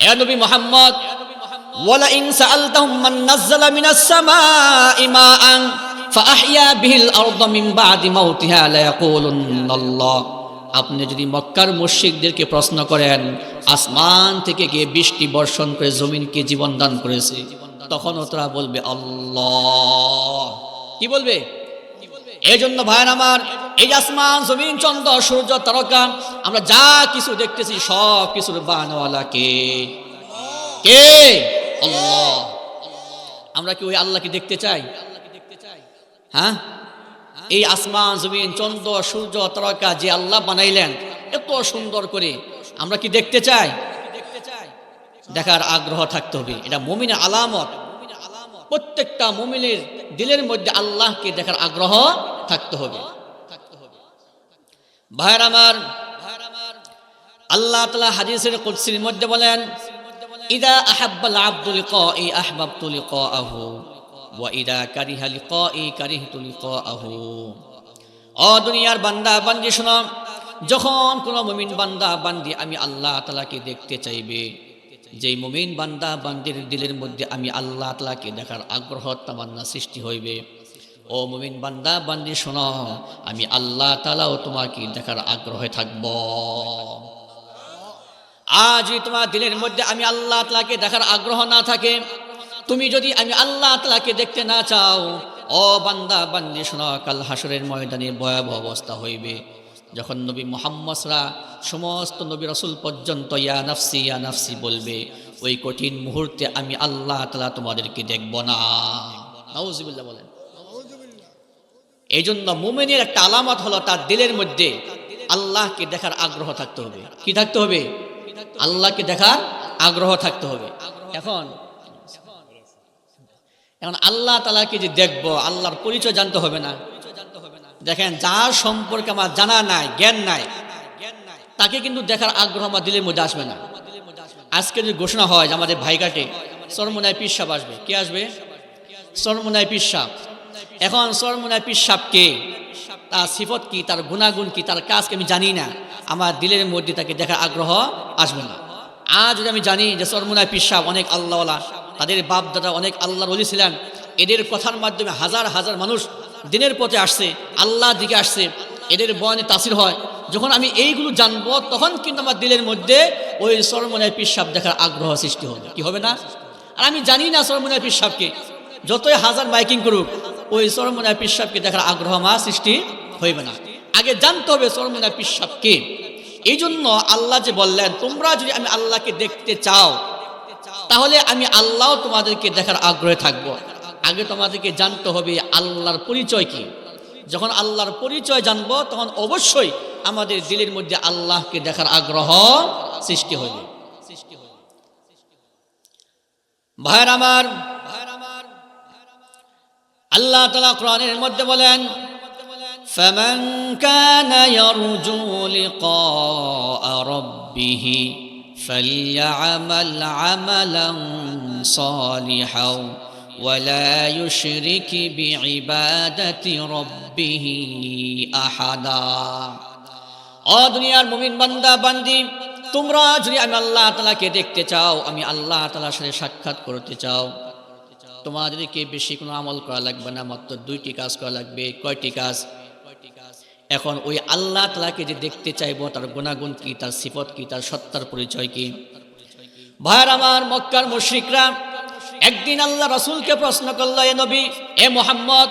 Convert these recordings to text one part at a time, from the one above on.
এ নবী মুহাম্মদ, ওয়ালা ইন সাআলতাহুম মান নাযালা মিনাস সামাই মাআন ফাআহইয়া বিহিল আরদা মিন বাদি মাউতিহা লা ইয়াকুলুনাল্লাহ। আপনি যদি মক্কার মুশরিকদেরকে প্রশ্ন করেন আসমান থেকে কে বৃষ্টি বর্ষণ করে জমিনকে জীবন দান করেছে, তখন ওরা বলবে আল্লাহ। কি বলবে? এই জন্য ভাইয়ের আমার, এই যে আসমান জমিন চন্দ্র সূর্য তারকা আমরা যা কিছু দেখতেছি সব কিছুর বানাওয়ালা কে? কে? আল্লাহ। আমরা কি ওই আল্লাহকে দেখতে চাই? হ্যাঁ, এই আসমান জমিন চন্দ্র সূর্য তারকা যে আল্লাহ বানাইলেন এত সুন্দর করে, আমরা কি দেখতে চাই? দেখার আগ্রহ থাকতে হবে। এটা মুমিনের আলামত। প্রত্যেকটা মুমিনের দিলের মধ্যে আল্লাহকে দেখার আগ্রহ থাকতে হবে। ভাইয়ের আমার, আল্লাহ তাআলা হাদিসের কুদসির মধ্যে বলেন, ইদা আহাব্বাল আবদু লিকাই আহবাবতু লিকাআহু ওয়া ইদা কারিহা লিকাই কারিহতু লিকাআহু। ও দুনিয়ার বান্দা বান্দি শোনো, যখন কোন মুমিন বান্দা বান্দি আমি আল্লাহ তাআলাকে দেখতে চাইবে, যেই মুমিন বান্দা বান্দির দিলের মধ্যে আমি আল্লাহ তাআলাকে দেখার আগ্রহ তামান্না সৃষ্টি হইবে, ও মুমিন বান্দা বান্দি শোনো, আমি আল্লাহ তাআলাও তোমাকে দেখার আগ্রহে থাকব। আজ তোমার দিলের মধ্যে আমি আল্লাহ তাআলাকে দেখার আগ্রহ না থাকে, তুমি যদি আমি আল্লাহ তাআলাকে দেখতে না চাও, ও বান্দা বান্দি শোনো, কাল হাসরের ময়দানে ভয়াবহ অবস্থা হইবে। যখন নবী মুহাম্মদ সমস্ত নবী রাসূল পর্যন্ত ইয়া নাফসি বলবে, ওই কঠিন মুহূর্তে আমি আল্লাহ তাআলা তোমাদেরকে দেখব না। নাউজুবিল্লাহ বলেন। এই জন্য মুমিনের একটা আলামত হলো তার দিলের মধ্যে আল্লাহকে দেখার আগ্রহ থাকতে হবে। কি থাকতে হবে? আল্লাহকে দেখার আগ্রহ থাকতে হবে। এখন আল্লাহ তাআলাকে যে দেখব, আল্লাহর পরিচয় জানতে হবে না? দেখেন, যার সম্পর্কে আমার জানা নাই, জ্ঞান নাই, তাকে কিন্তু দেখার আগ্রহ আমার দিলের মধ্যে আসবে না। আজকে যদি ঘোষণা হয় যে আমাদের ভাইঘাটে চরমোনাই পীর সাহেব আসবে, কে আসবে? চরমোনাই পীর সাহেব। এখন চরমোনাই পীর সাহেব কে, তার সিফত কি, তার গুণাগুণ কি, তার কাজকে আমি জানি না, আমার দিলের মধ্যে তাকে দেখার আগ্রহ আসবে না। আজ যদি আমি জানি যে চরমোনাই পীর সাহেব অনেক আল্লাহওয়ালা, তাদের বাপ দাদা অনেক আল্লাহর ওলি ছিলেন, এদের কথার মাধ্যমে হাজার হাজার মানুষ দিনের পথে আসছে, আল্লাহর দিকে আসছে, এদের বয়ানে তাসির হয়, যখন আমি এইগুলো জানবো তখন কিন্তু আমার দিলের মধ্যে ওই চরমোনাই পীর সাহেব দেখার আগ্রহ সৃষ্টি হবে। কি হবে না? আর আমি জানি না চরমোনাই পীর সাহেবকে, যতই হাজার মাইকিং করুক, ওই চরমোনাই পীর সাহেবকে দেখার আগ্রহ আমার সৃষ্টি হইবে না। আগে জানতে হবে চরমোনাই পীর সাহেবকে। এই জন্য আল্লাহ যে বললেন, তোমরা যদি আমি আল্লাহকে দেখতে চাও তাহলে আমি আল্লাহ তোমাদেরকে দেখার আগ্রহে থাকবো। আগে তোমাদেরকে জানতে হবে আল্লাহর পরিচয় কি। যখন আল্লাহর পরিচয় জানবো তখন অবশ্যই আমাদের দিলের মধ্যে আল্লাহকে দেখার আগ্রহ সৃষ্টি হবে। ভাইয়ের আমার, আল্লাহ তাআলা কোরআনের মধ্যে বলেন, ফামান কানা ইয়ারজু লিকা রাব্বিহি ফালইআমাল আমালান সালিহান ওয়ালা ইউশরিক বিইবাদাতি রাব্বিহি আহাদা। ও দুনিয়ার মুমিন বান্দা বান্দি, তোমরা যদি আমি আল্লাহ তাআলাকে দেখতে চাও, আমি আল্লাহ তাআলার সাথে সাক্ষাৎ করতে চাও, তোমাদেরকে বেশি কোনো আমল করা লাগবে না, মাত্র দুইটি কাজ করা লাগবে। কয়টি কাজ? এখন ওই আল্লাহ তাআলাকে যে দেখতে চাইবো, তার গুণাগুণ কি, তার সিফত কি, তার সত্তার পরিচয় কি। ভাইয়ের আমার, মক্কার মুশরিকরা একদিন আল্লাহ রাসূলকে প্রশ্ন করলো, এ নবী, এ মুহাম্মদ,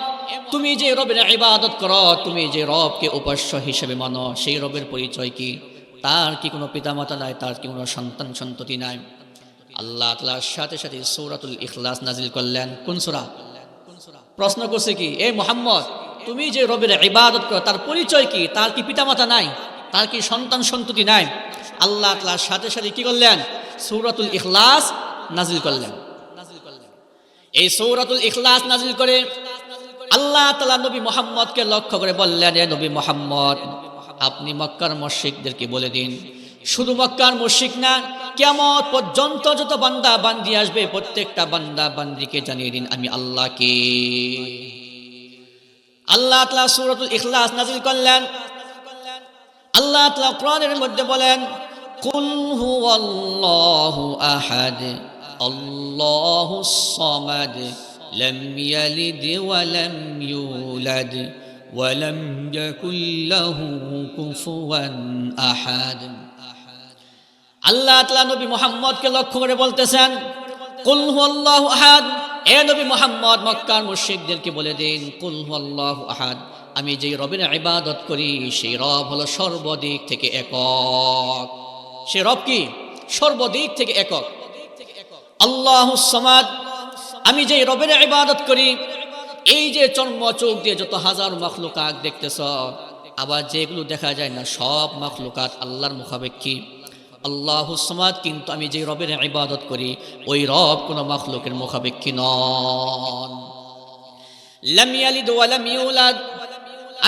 তুমি যে রবের ইবাদত করো, তুমি যে রবকে উপাস্য হিসেবে মানো, সেই রবের পরিচয় কি? তার কি কোনো পিতামাতা নাই? তার কি কোনো সন্তান সন্ততি নাই? আল্লাহ তাআলার সাথে সাথে সূরাতুল ইখলাস নাজিল করলেন। কোন সূরা? প্রশ্ন করছে কি, এ মুহাম্মদ, তুমি যে রবের ইবাদত করো তার পরিচয় কি? তার কি পিতামাতা নাই? তার কি সন্তান সন্ততি নাই? আল্লাহ তাআলার সাথে সাথে কি করলেন? সূরাতুল ইখলাস নাজিল করলেন। এই সূরাতুল ইখলাস নাজিল করে আল্লাহ তাআলা নবী মুহাম্মদকে লক্ষ্য করে বললেন, এ নবী মুহাম্মদ, আপনি মক্কার মুশরিকদেরকে বলে দিন, শুধু মক্কার মুশরিক না, কিয়ামত পর্যন্ত যত বান্দা বান্দি আসবে প্রত্যেকটা বান্দা বান্দিকে জানিয়ে দিন আমি আল্লাহকে। আল্লাহ তাআলা সূরাতুল ইখলাস নাজিল করলেন। আল্লাহ তাআলা কোরআনের মধ্যে বলেন, কুল হুয়াল্লাহু আহাদ আল্লাহুস সামাদ লাম ইয়ালিদ ওয়া লাম ইউলাদ ওয়া লাম ইয়াকুল লাহু কুফুয়ান আহাদ। আল্লাহ তাআলা নবী মুহাম্মদকে লক্ষ্য করে বলতেছেন, কুল হুয়াল্লাহু আহাদ, এ নবী মুহাম্মদ মক্কার মুশরিকদেরকে বলে দিন, কুল হুয়াল্লাহু আহাদ, আমি যেই রবের ইবাদত করি সেই রব হলো সর্বদিক থেকে একক। সে রব কি? সর্বদিক থেকে একক। আল্লাহুস সামাদ, আমি যেই রবের ইবাদত করি, এই যে চর্ম চোখ দিয়ে যত হাজার মাখলুকাত দেখতেছ, আবার যেগুলো দেখা যায় না সব মাখলুকাত আল্লাহর মুখাপেক্ষী। আল্লাহুস সামাদ, কিন্তু আমি যে রবের ইবাদত করি ওই রব কোনো মাখলুকের মুখাপেক্ষী নন। লাম ইয়ালিদ ওয়া লাম ইউলাদ,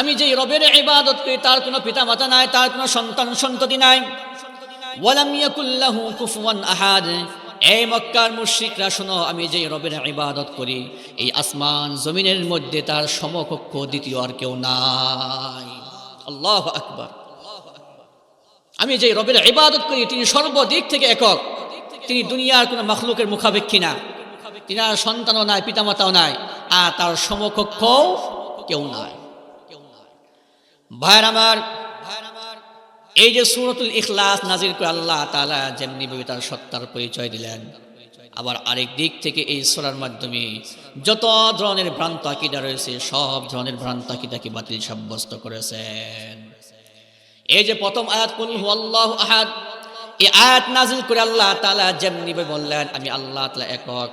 আমি যে রবের ইবাদত করি তার কোনো পিতা মাতা নাই, তার কোনো সন্তান সন্ততি নাই। ওয়া লাম ইয়াকুল লাহু কুফুয়ান আহাদ, এই মক্কার মুশরিকরা শোনো, আমি যে রবের ইবাদত করি এই আসমান জমিনের মধ্যে তার সমকক্ষ দ্বিতীয় আর কেউ নাই। আল্লাহু আকবার। আমি যে রবের ইবাদত করি তিনি সর্বদিক থেকে একক, তিনি দুনিয়ার কোনো মাখলুকের মুখাপেক্ষী না, তিনি আর সন্তানও নাই, পিতামাতাও নাই, আর তার সমকক্ষ কেউ নাই। ভাইরা আমার, এই যে সূরাতুল ইখলাস নাযিল করে আল্লাহ তাআলা যেমনি ভাবে তার সত্তার পরিচয় দিলেন, আবার আরেক দিক থেকে এই সূরার মাধ্যমে যত ধরনের ভ্রান্ত আকীদা রয়েছে সব ধরনের ভ্রান্ত আকীদাকে বাতিল সাব্যস্ত করেছেন। এই যে প্রথম আয়াত কুল হুয়াল্লাহু আহাদ, এই আয়াত নাযিল করে আল্লাহ তাআলা যেমনি ভাবে বললেন আমি আল্লাহ তাআলা একক,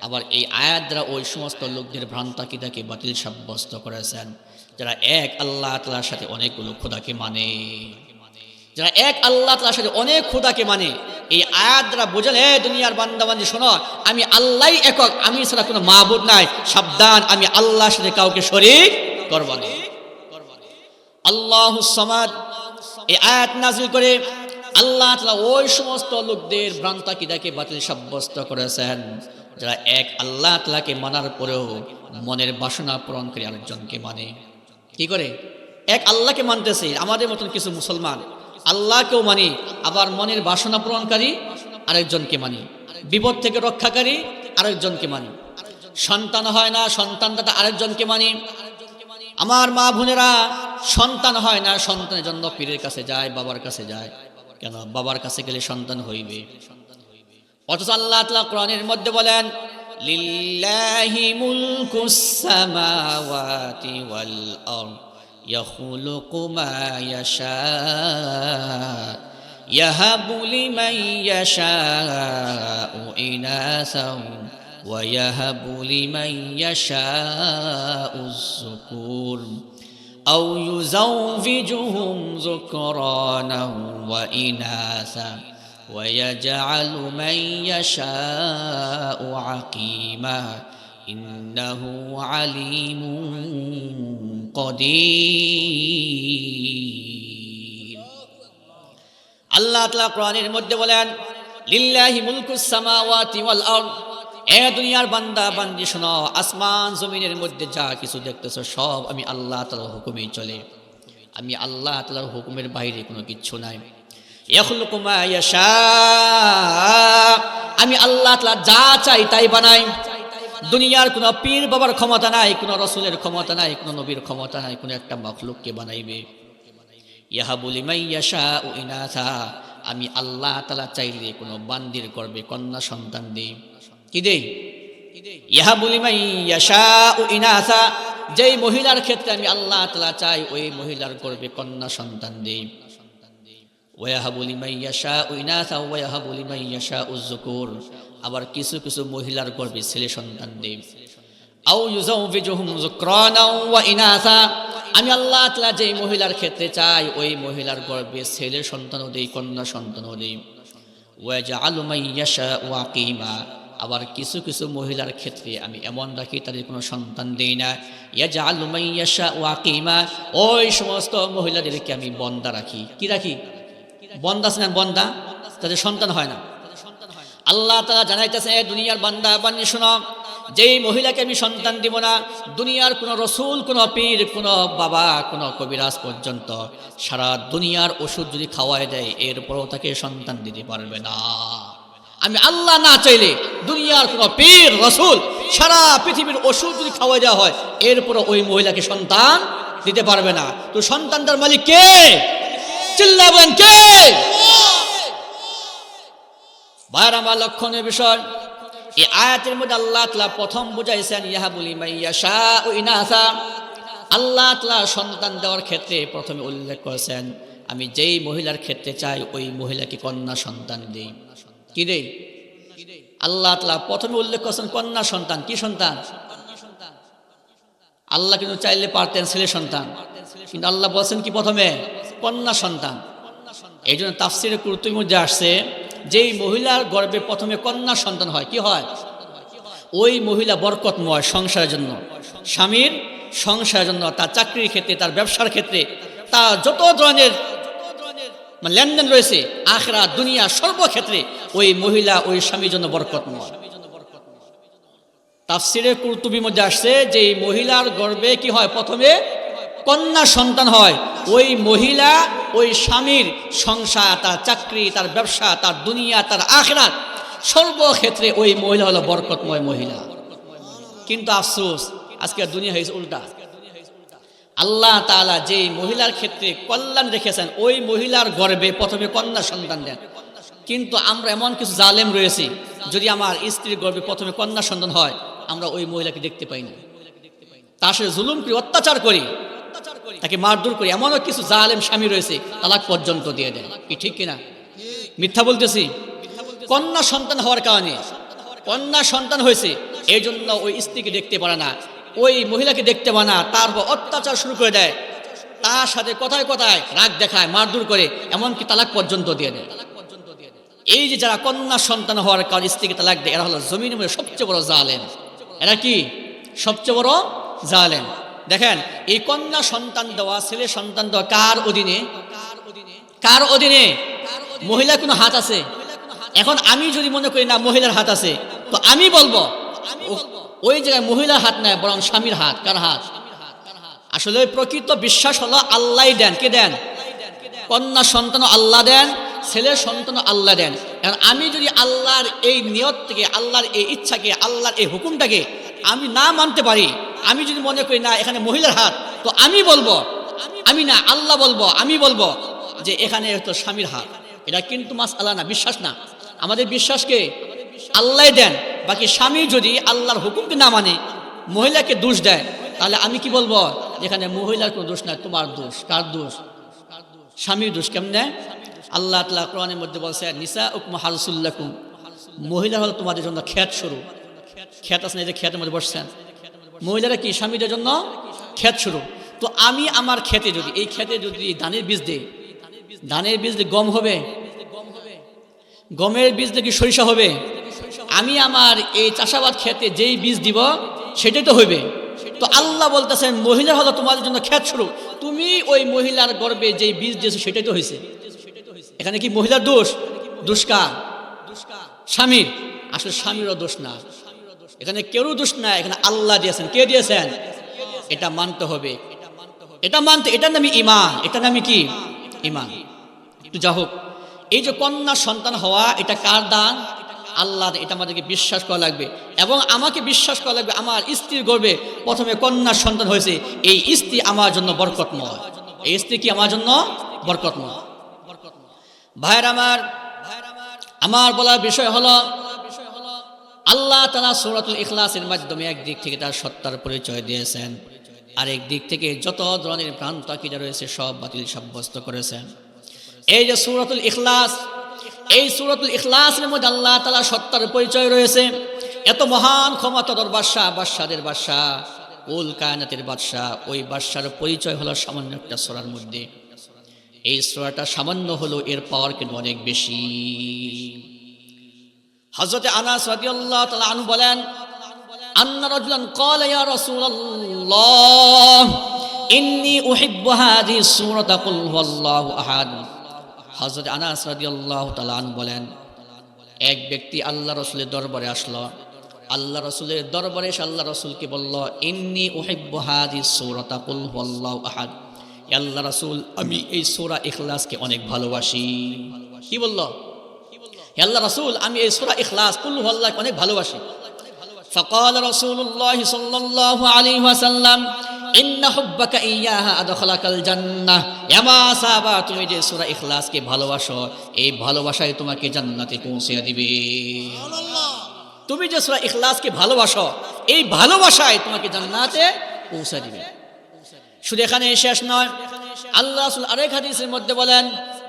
আবার এই আয়াত দ্বারা ওই সমস্ত লোকদের ভ্রান্ত আকীদাকে বাতিল সাব্যস্ত করেছেন যারা এক আল্লাহ তাআলার সাথে অনেকগুলো খোদাকে মানে, যারা এক আল্লাহ তাআলার সাথে অনেক খোদাকে মানে। এই আয়াত দ্বারা বোঝালে দুনিয়ার বান্দাবান্দি শোনো, আমি আল্লাহই একক, আমি ছাড়া কোনো মাবুদ নাই, সাবধান আমি আল্লাহর সাথে কাউকে শরীক করব না। আল্লাহুস সামাদ, এই আয়াত নাযিল করে আল্লাহ তাআলা ওই সমস্ত লোকদের ভ্রান্ত আকীদাকে বাতিল সাব্যস্ত করেছেন যারা এক আল্লাহ তাআলাকে মানার পরেও মনের বাসনা পূরণ করে আরেকজনকে মানে। কি করে? এক আল্লাহকে মানতেছে, আমাদের মতন কিছু মুসলমান আল্লাহকেও মানি, আবার মনের বাসনা পূরণকারী আরেকজনকে মানি, বিপদ থেকে রক্ষাকারী আরেকজনকে মানি, সন্তান হয় না সন্তানদাতা আরেকজনকে মানি। আমার মা বোনেরা, সন্তান হয় না, সন্তানের জন্য পীরের কাছে যায়, বাবার কাছে যায়। কেন? বাবার কাছে গেলে সন্তান হইবে। অথচ আল্লাহ তাআলা কোরআনের মধ্যে বলেন লিল্লাহি মুলকুস সামাওয়াতি ওয়াল আরদ ইয়াখলুকু মা ইয়াশা ইয়াহাবু লিমান ইয়াশাউ ইনাসাও ওয়া ইয়াহাবু লিমান ইয়াশাউ যুকুর আও ইউযাওযিজুহুম যুকরানাও ওয়া ইনাসা ويجعل من يشاء عقيما إنه عليم قدير। আল্লাহ তাআলা কোরআনের মধ্যে বলেন লিল্লাহি মুলকুস সামাওয়াতি ওয়াল আরদ, এ দুনিয়ার বান্দা বান্দি শোনো, আসমান জমিনের মধ্যে যা কিছু দেখতেছো সব আমি আল্লাহ তাআলার হুকুমেই চলে। আমি আল্লাহ তাআলার হুকুমের বাইরে কোনো কিছু নাই। ইয়াখলুকু মা ইয়াশা, আমি আল্লাহ তাআলা যা চাই তাই বানাই। দুনিয়ার কোনো পীর বাবার ক্ষমতা নাই, কোনো রাসূলের ক্ষমতা নাই, কোনো নবীর ক্ষমতা নাই কোনো একটা মাখলুককে বানাইবে। ইয়াহাবু লিমান ইয়াশাউ ইনাসা, আমি আল্লাহ তাআলা চাইলে কোনো বান্দির গর্ভে কন্যা সন্তান দেই। কি দেই? ইয়াহাবু লিমান ইয়াশাউ ইনাসা, যেই মহিলার ক্ষেত্রে আমি আল্লাহ তাআলা চাই ওই মহিলার গর্ভে কন্যা সন্তান দেই। ওয়াহাবু লিমান ইয়াশাউ ইনাসা ওয়াহাবু লিমান ইয়াশাউ যুকুর, আবার কিছু কিছু মহিলার গর্ভে ছেলে সন্তান দেই। আও ইউযাওযিজুহুম যুকরানাও ওয়া ইনাসা, আমি আল্লাহ তাআলা যেই মহিলার ক্ষেত্রে চাই ওই মহিলার গর্ভে ছেলে সন্তানও দেই, কন্যা সন্তানও দেই। ওয়াজআলু মান ইয়াশাউ আকিমা, আবার কিছু কিছু মহিলার ক্ষেত্রে আমি এমন রাখি তাদের কোনো সন্তান দেই না। ইয়াজআলু মান ইয়াশাউ আকিমা, ওই সমস্ত মহিলাদেরকে আমি বন্দা রাখি। কি রাখি? বন্দা আছেন, বন্দা, তাদের সন্তান হয় না। আল্লাহ তাআলা জানাইতেছে দুনিয়ার বান্দা বান্দি শোনো, যেই মহিলাকে আমি সন্তান দিব না, দুনিয়ার কোনো রসুল, কোনো পীর, কোনো বাবা, কোনো কবিরাজ পর্যন্ত সারা দুনিয়ার ওষুধ যদি খাওয়াই দেয়, এরপরও তাকে সন্তান দিতে পারবে না। আমি আল্লাহ না চাইলে দুনিয়ার কোনো পীর, রসুল, সারা পৃথিবীর ওষুধ যদি খাওয়াই দেওয়া হয়, এরপরও ওই মহিলাকে সন্তান দিতে পারবে না। তো সন্তানটার মালিক কে? চিল্লাবেন কে? ভাইরা আমার, লক্ষণীয় বিষয়, এই আয়াতের মধ্যে আল্লাহ তাআলা প্রথম বুঝাইছেন ইয়াহাবু লিমান ইয়াশাউ ইনাসা। আল্লাহ তাআলা সন্তান দেওয়ার ক্ষেত্রে প্রথমে উল্লেখ করেছেন, আমি যেই মহিলার ক্ষেত্রে চাই ওই মহিলাকে কন্যা সন্তান দেই। কি দেই? আল্লাহ তাআলা প্রথমে উল্লেখ করেছেন কন্যা সন্তান। কি সন্তান? আল্লাহ কিন্তু চাইলে পারতেন ছেলে সন্তান, কিন্তু আল্লাহ বলছেন কি প্রথমে? কন্যা সন্তান। এই জন্য তাফসিরে কুরতুবীর মধ্যে আসছে, যেই মহিলার গর্ভে প্রথমে কন্যা সন্তান হয়, কি হয়? ওই মহিলা বরকতময় সংসারের জন্য, স্বামীর সংসারের জন্য, তার চাকরির ক্ষেত্রে, তার ব্যবসার ক্ষেত্রে, তার যত ধরনের লেনদেন রয়েছে আখিরাত দুনিয়া সর্বক্ষেত্রে ওই মহিলা ওই স্বামীর জন্য বরকতময়। তাফসিরে কুরতুবীর মধ্যে আসছে যে এই মহিলার গর্ভে কি হয়? প্রথমে কন্যা সন্তান হয়। ওই মহিলা ওই স্বামীর সংসার, তার চাকরি, তার ব্যবসা, তার দুনিয়া, তার আখিরাত সর্বক্ষেত্রে ওই মহিলা হলো বরকতময় মহিলা। কিন্তু আফসোস, আজকে দুনিয়া হয়েছে উল্টা। আল্লাহ তাআলা যেই মহিলার ক্ষেত্রে কল্যাণ রেখেছেন ওই মহিলার গর্ভে প্রথমে কন্যা সন্তান দেন। কিন্তু আমরা এমন কিছু জালেম রয়েছি, যদি আমার স্ত্রীর গর্ভে প্রথমে কন্যা সন্তান হয়, আমরা ওই মহিলাকে দেখতে পাই না, তার সাথে জুলুম করি, অত্যাচার করি, তাকে মারধর করি। এমনও কিছু জালেম স্বামী রয়েছে, তালাক পর্যন্ত দিয়ে দেয়। কি ঠিক কিনা? মিথ্যা বলতেছি? কন্যা সন্তান হওয়ার কারণে, কন্যা সন্তান হয়েছে এই জন্য ওই স্ত্রীকে দেখতে পারে না, ওই মহিলাকে দেখতে পায় না, তারপর অত্যাচার শুরু করে দেয়, তার সাথে কথায় কথায় রাগ দেখায়, মারধর করে, এমনকি তালাক পর্যন্ত দিয়ে দেয়। এই যে যারা কন্যা সন্তান হওয়ার কারণে স্ত্রীকে তালাক দেয়, এরা হলো জমিনের মধ্যে সবচেয়ে বড় জালেম। এরা কি? সবচেয়ে বড় জালেম। দেখেন, এই কন্যা সন্তান দেওয়া, ছেলে সন্তান দেওয়া কার অধীনে? কার অধীনে? মহিলার কোনো হাত আছে? এখন আমি যদি মনে করি না মহিলার হাত আছে, তো আমি বলবো ওই জায়গায় মহিলার হাত নাই, বরং স্বামীর হাত। কার হাত? আসলে প্রকৃত বিশ্বাস হলো আল্লাহ দেন। কে দেন? কন্যা সন্তান আল্লাহ দেন, ছেলে সন্তান আল্লাহ দেন। কারণ আমি যদি আল্লাহর এই নিয়ত থেকে, আল্লাহর এই ইচ্ছাকে, আল্লাহর এই হুকুমটাকে আমি না মানতে পারি, আমি যদি মনে করি না এখানে মহিলার হাত, তো আমি বলবো, আমি না, আল্লাহ বলবো, আমি বলবো যে এখানে তো স্বামীর হাত। এটা কিন্তু মাসআলা না, বিশ্বাস না। আমাদের বিশ্বাসকে আল্লাহ দেন। বাকি স্বামী যদি আল্লাহর হুকুমকে না মানে, মহিলাকে দোষ দেয়, তাহলে আমি কি বলবো? এখানে মহিলার কোনো দোষ নাই, তোমার দোষ। কার দোষ? স্বামীর দোষ। কেমনে? আল্লাহ তাআলা কোরআনের মধ্যে বলছে, নিসাউকুম হারসুল লাকুম, মহিলা হলো তোমাদের জন্য ক্ষেত শুরু। ক্ষেত আছে না, এই যে ক্ষেতের মধ্যে বসছেন, মহিলারা কি স্বামীদের জন্য ক্ষেত শুরু। তো আমি আমার ক্ষেতে যদি, এই ক্ষেতে যদি ধানের বীজ দেই, ধানের বীজ দিয়ে গম হবে, গমের বীজ দিয়ে কি সরিষা হবে? আমি আমার এই চাষাবাদ ক্ষেতে যেই বীজ দিব সেটাই তো হইবে। তো আল্লাহ বলতেছেন মহিলা হলো তোমাদের জন্য ক্ষেত শুরু, তুমি ওই মহিলার গর্ভে যেই বীজ দিয়েছো সেটাই তো হয়েছে। এখানে কি মহিলার দোষ? দোষ কার? স্বামীর। আসলে স্বামীরও দোষ না, এখানে কেউ দোষ না, এখানে আল্লাহ দিয়েছেন। কে দিয়েছেন? এটা মানতে হবে, এটা মানতে, এটার নামই ঈমান। এটার নামই কি? ঈমান। একটু যা হোক, এই যে কন্যা সন্তান হওয়া, এটা কার দান? আল্লাহ। এটা আমাদেরকে বিশ্বাস করা লাগবে, এবং আমাকে বিশ্বাস করা লাগবে আমার স্ত্রীর গর্ভে প্রথমে কন্যা সন্তান হয়েছে, এই স্ত্রী আমার জন্য বরকতময়। এই স্ত্রী কি আমার জন্য বরকতময়। ভাইয়ের আমার বলার বিষয় হলো, আল্লাহ তাআলা সূরাতুল ইখলাসের মাধ্যমে একদিক থেকে তার সত্তার পরিচয় দিয়েছেন, আরেক দিক থেকে যত ধরনের ভ্রান্ত আকীদা রয়েছে সব বাতিল সাব্যস্ত করেছেন। এই যে সূরাতুল ইখলাস, এই সূরাতুল ইখলাসের মধ্যে আল্লাহ তাআলা সত্তার পরিচয় রয়েছে। এত মহান ক্ষমতাধর বাদশা, বাদশাদের বাদশা, কুল কায়নাতের বাদশা, ওই বাদশার পরিচয় হলো সামান্য একটা সূরার মধ্যে। এই সূরাটা সামান্য হলো, এর পাওয়ার কিন্তু অনেক বেশি। হযরতে আনাস রাদিয়াল্লাহু তাআলা আনহু বলেন, আন্না রাজুলান ক্বালা ইয়া রাসূলুল্লাহ ইন্নী উহিব্বু হাযিহি সূরাতা কুল হুয়াল্লাহু আহাদ। হযরতে আনাস রাদিয়াল্লাহু তাআলা আনহু বলেন, এক ব্যক্তি আল্লাহ রাসূলের দরবারে আসলো, আল্লাহ রাসূলের দরবারে এসে আল্লাহ রাসূলকে বলল, ইন্নী উহিব্বু হাযিস সূরাতা কুল হুয়াল্লাহু আহাদ। আল্লাহ রাসূল, আমি এই সূরা ইখলাসকে অনেক ভালোবাসি। কি বলল? আল্লাহ রাসূল, আমি এই সূরা ইখলাস কুল হুয়াল্লাহকে অনেক ভালোবাসি। فقال رسول الله صلى الله عليه وسلم إن حبك إياها أدخلك الجنة। এমা সাহাবা, তুমি যে সূরা ইখলাসকে ভালোবাসো, এই ভালোবাসায় তোমাকে জান্নাতে পৌঁছে দিবে। তুমি যে সূরা ইখলাসকে ভালোবাসো, এই ভালোবাসায় তোমাকে জান্নাতে পৌঁছে দিবে। শুধু এখানে শেষ নয়, আল্লাহ রাসূল আরেক হাদিসের মধ্যে বলেন,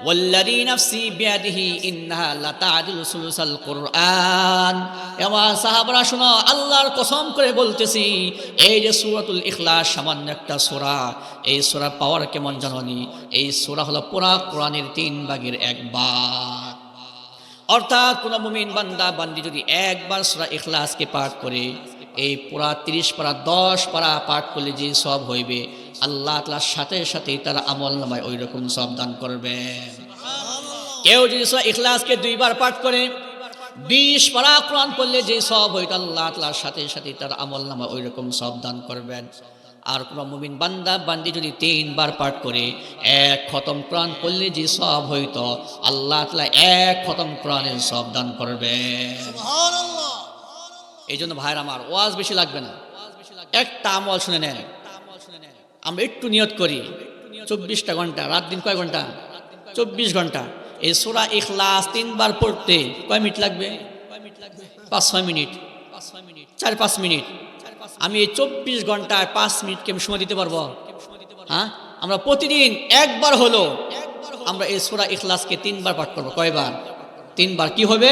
ওয়াল্লাযী নাফসি বিয়াদিহি ইন্নাহা লাতা'দিলু সুলুসাল কুরআন। এমা সাহাবারা শোনো, আল্লাহর কসম করে বলতেছি, এই যে সূরাতুল ইখলাস সামান্য একটা সূরা, এই সূরা পাওয়ার কেমন জানোনি? এই সূরা হলো পুরা কোরআনের 3 ভাগের 1 ভাগ। অর্থাৎ কোন মুমিন বান্দা বান্দি যদি একবার সূরা ইখলাসকে পাঠ করে, এই পুরা 30 পারা 10 পারা পাঠ করলে যে সওয়াব হইবে, আল্লাহ তাআলার সাথে সাথে তার আমলনামায় ওই রকম সওয়াব দান করবেন। কেউ যদি সূরা ইখলাসকে 2 বার পাঠ করে, 20 পারা কোরআন পড়লে যে সওয়াব হইতো, আল্লাহ তাআলার সাথে সাথে তার আমলনামায় ওই রকম সওয়াব দান করবেন। আর কোন মুমিন বান্দা বান্দি যদি 3 বার পাঠ করে, 1 খতম কোরআন পড়লে যে সওয়াব হইতো, আল্লাহ তাআলা 1 খতম কোরআনের সওয়াব দান করবেন। সুবহানাল্লাহ। এই জন্য ভাইরা আমার, ওয়াজ বেশি লাগবে না, একটা আমল শুনে নেন। আমরা একটু নিয়ত করি, 24টা ঘন্টা, রাত দিন কয় ঘন্টা? 24 ঘন্টা। এই সূরা ইখলাস 3 বার পড়তে কয় মিনিট লাগবে? 5-6 মিনিট, 4-5 মিনিট। আমি এই 24 ঘন্টায় 5 মিনিট কি সময় দিতে পারবো? হ্যাঁ, আমরা প্রতিদিন একবার হলো আমরা এই সূরা ইখলাসকে 3 বার পাঠ করবো। কয়বার? 3 বার। কি হবে?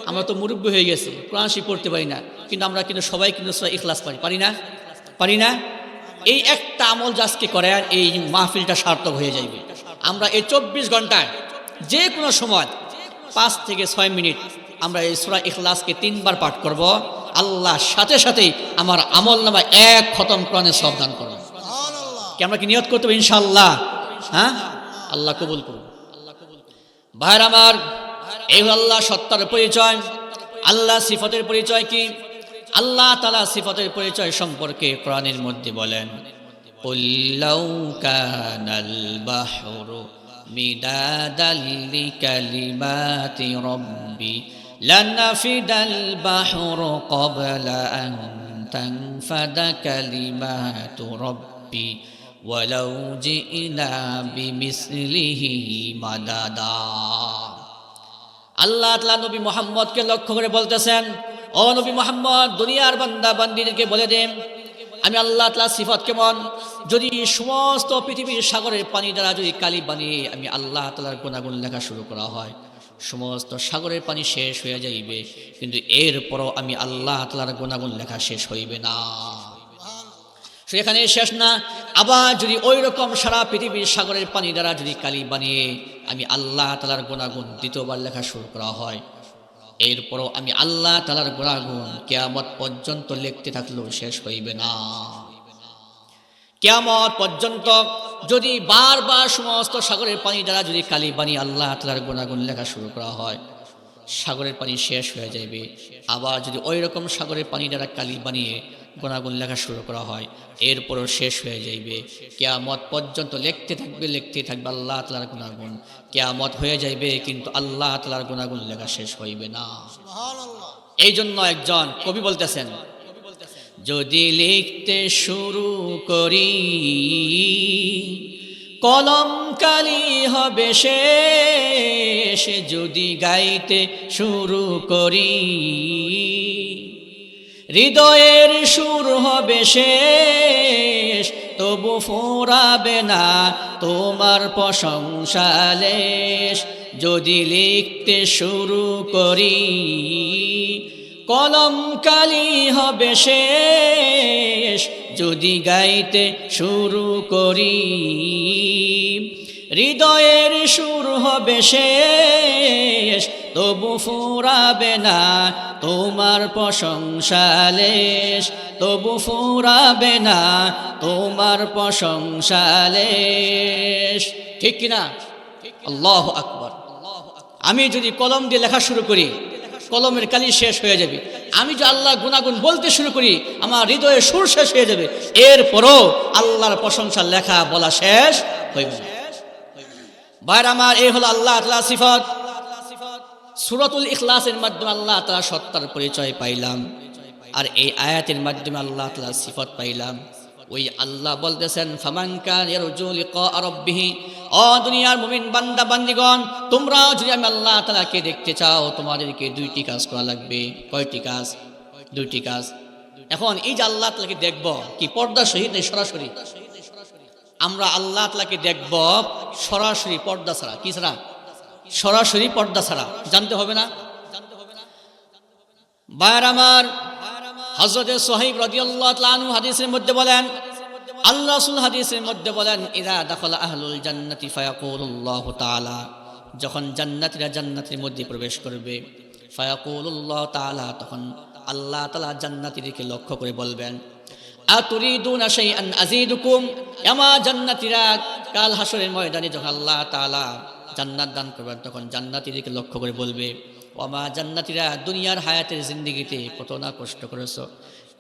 আমরা তো মুরব্বী হয়ে গেছি, কোরআন শরীফ পড়তে পারি না, কিন্তু আমরা কিন্তু সবাই কিন্তু সূরা ইখলাস পারি না? পারি না? এই একটা আমল আজকে করেন, এই মাহফিলটা সার্থক হয়ে যাবে। আমরা এই 24 ঘন্টায় যে কোনো সময় 5 থেকে 6 মিনিট আমরা এই সূরা ইখলাসকে 3 বার পাঠ করব, আল্লাহ সাথে সাথেই আমার আমলনামায় 1 খতম কোরআনের সওয়াব দান করবেন। কি আমরা কি নিয়ত করতে হবে? ইনশাআল্লাহ। হ্যাঁ, আল্লাহ কবুল করুন। ভাইরা আমার, এই হলো আল্লাহ সত্তার পরিচয়। আল্লাহ সিফাতের পরিচয় কি? আল্লাহ তাআলা সিফাতের পরিচয় সম্পর্কে কোরআনের মধ্যে বলেন, কুল লাউ কানাল বাহরু মিদাদাল লিকালিমাতি রাব্বি লানাফিদাল বাহরু ক্বাবলা আন তানফাদা কালিমাতু রাব্বি ওয়ালাউ জিনা বিমিসলিহি মাদাদা। আল্লাহ তাআলা নবী মুহাম্মদকে লক্ষ্য করে বলতেছেন, ও নবী মুহাম্মদ, দুনিয়ার বান্দা বান্দীদেরকে বলে দেন, আমি আল্লাহ তাআলার সিফাত কেমন। যদি সমস্ত পৃথিবীর সাগরের পানি দ্বারা যদি কালি বানিয়ে আমি আল্লাহ তাআলার গুণাগুণ লেখা শুরু করা হয়, সমস্ত সাগরের পানি শেষ হয়ে যাইবে, কিন্তু এরপরও আমি আল্লাহ তাআলার গুণাগুণ লেখা শেষ হইবে না। সেখানে শেষ না, আবার যদি ওই রকম সারা পৃথিবীর সাগরের পানি দ্বারা যদি কালি বানিয়ে আমি আল্লাহ তাআলার গুণাগুণ দ্বিতীয়বার লেখা শুরু করা হয়, এরপরও আমি আল্লাহ তাআলার গুণাগুণ কিয়ামত পর্যন্ত লিখতে থাকলেও শেষ হইবে না। কিয়ামত পর্যন্ত যদি বারবার সমস্ত সাগরের পানি দ্বারা যদি কালি বানিয়ে আল্লাহ তাআলার গুণাগুণ লেখা শুরু করা হয়, সাগরের পানি শেষ হয়ে যাবে। আবার যদি ওই রকম সাগরের পানি দ্বারা কালি বানিয়ে গুণাগুণ লেখা শুরু করা হয়, এরপরও শেষ হয়ে যাইবে। কিয়ামত পর্যন্ত লিখতে থাকবে আল্লাহ তাআলার গুণাগুণ। কিয়ামত হয়ে যাইবে, কিন্তু আল্লাহ তাআলার গুণাগুণ লেখা শেষ হইবে না। সুবহানাল্লাহ। এই জন্য একজন কবি বলতেছেন, যদি লিখতে শুরু করি কলম কালি হবে শেষ, যদি গাইতে শুরু করি হৃদয়ের সুর হবে শেষ, তবু ফোরাবে না তোমার প্রশংসা লেশ। যদি লিখতে শুরু করি কলম কালি হবে শেষ, যদি গাইতে শুরু করি হৃদয়ের সুর হবে শেষ, তবু ফুরাবে না তোমার প্রশংসা লেশ, তবু ফুরাবে না তোমার প্রশংসা লেশ। ঠিক কিনা? আল্লাহু আকবার। আমি যদি কলম দিয়ে লেখা শুরু করি, কলমের কালি শেষ হয়ে যাবে, আমি যে আল্লাহ গুনাগুন বলতে শুরু করি আমার হৃদয়ে সুর শেষ হয়ে যাবে, এরপরও আল্লাহর প্রশংসা লেখা বলা শেষ হইবে না। ভাইরা আমার, এই হলো আল্লাহ তাআলার সিফাত। সূরাতুল ইখলাসের মাধ্যমে আল্লাহ তাআলা সত্তার পরিচয় পাইলাম, আর এই আয়াতের মাধ্যমে আল্লাহ তাআলার সিফাত পাইলাম। ওই আল্লাহ বলতেছেন, ফামান কানা ইয়ারজু লিকা রাব্বিহি, ও দুনিয়ার মুমিন বান্দা বান্দিগণ, তোমরা যদি আমি আল্লাহ তাআলাকে দেখতে চাও তোমাদেরকে দুইটি কাজ করা লাগবে। কয়টি কাজ? দুইটি কাজ। এখন এই যে আল্লাহ তাআলাকে দেখব, কি পর্দা সহিত সরাসরি? আমরা আল্লাহ তাআলাকে দেখব সরাসরি পর্দা ছাড়া। কি ছাড়া? সরাসরি পর্দা ছাড়া। জানতে হবে না? ভাইরা আমার, হযরত সুহাইব রাদিয়াল্লাহু তাআলা আনহু হাদিসের মধ্যে বলেন, আল্লাহ রাসূল হাদিসের মধ্যে বলেন, ইযা দাখালা আহলুল জান্নাতি ফায়াকুলুল্লাহু তাআলা, যখন জান্নাতীরা জান্নাতের মধ্যে প্রবেশ করবে, ফায়াকুলুল্লাহু তাআলা, তখন আল্লাহ তাআলা জান্নাতীদেরকে লক্ষ্য করে বলবেন, আতুরিদুনা শাইআন আযীদুকুম, আমা জান্নাতীরা কাল হাসরের ময়দানে যখন আল্লাহ তাআলা জান্নাত দান করবেন, তখন জান্নাতীদেরকে লক্ষ্য করে বলবে, ওমা জান্নাতীরা, দুনিয়ার হায়াতের জিন্দেগিতে কত না কষ্ট করেছো।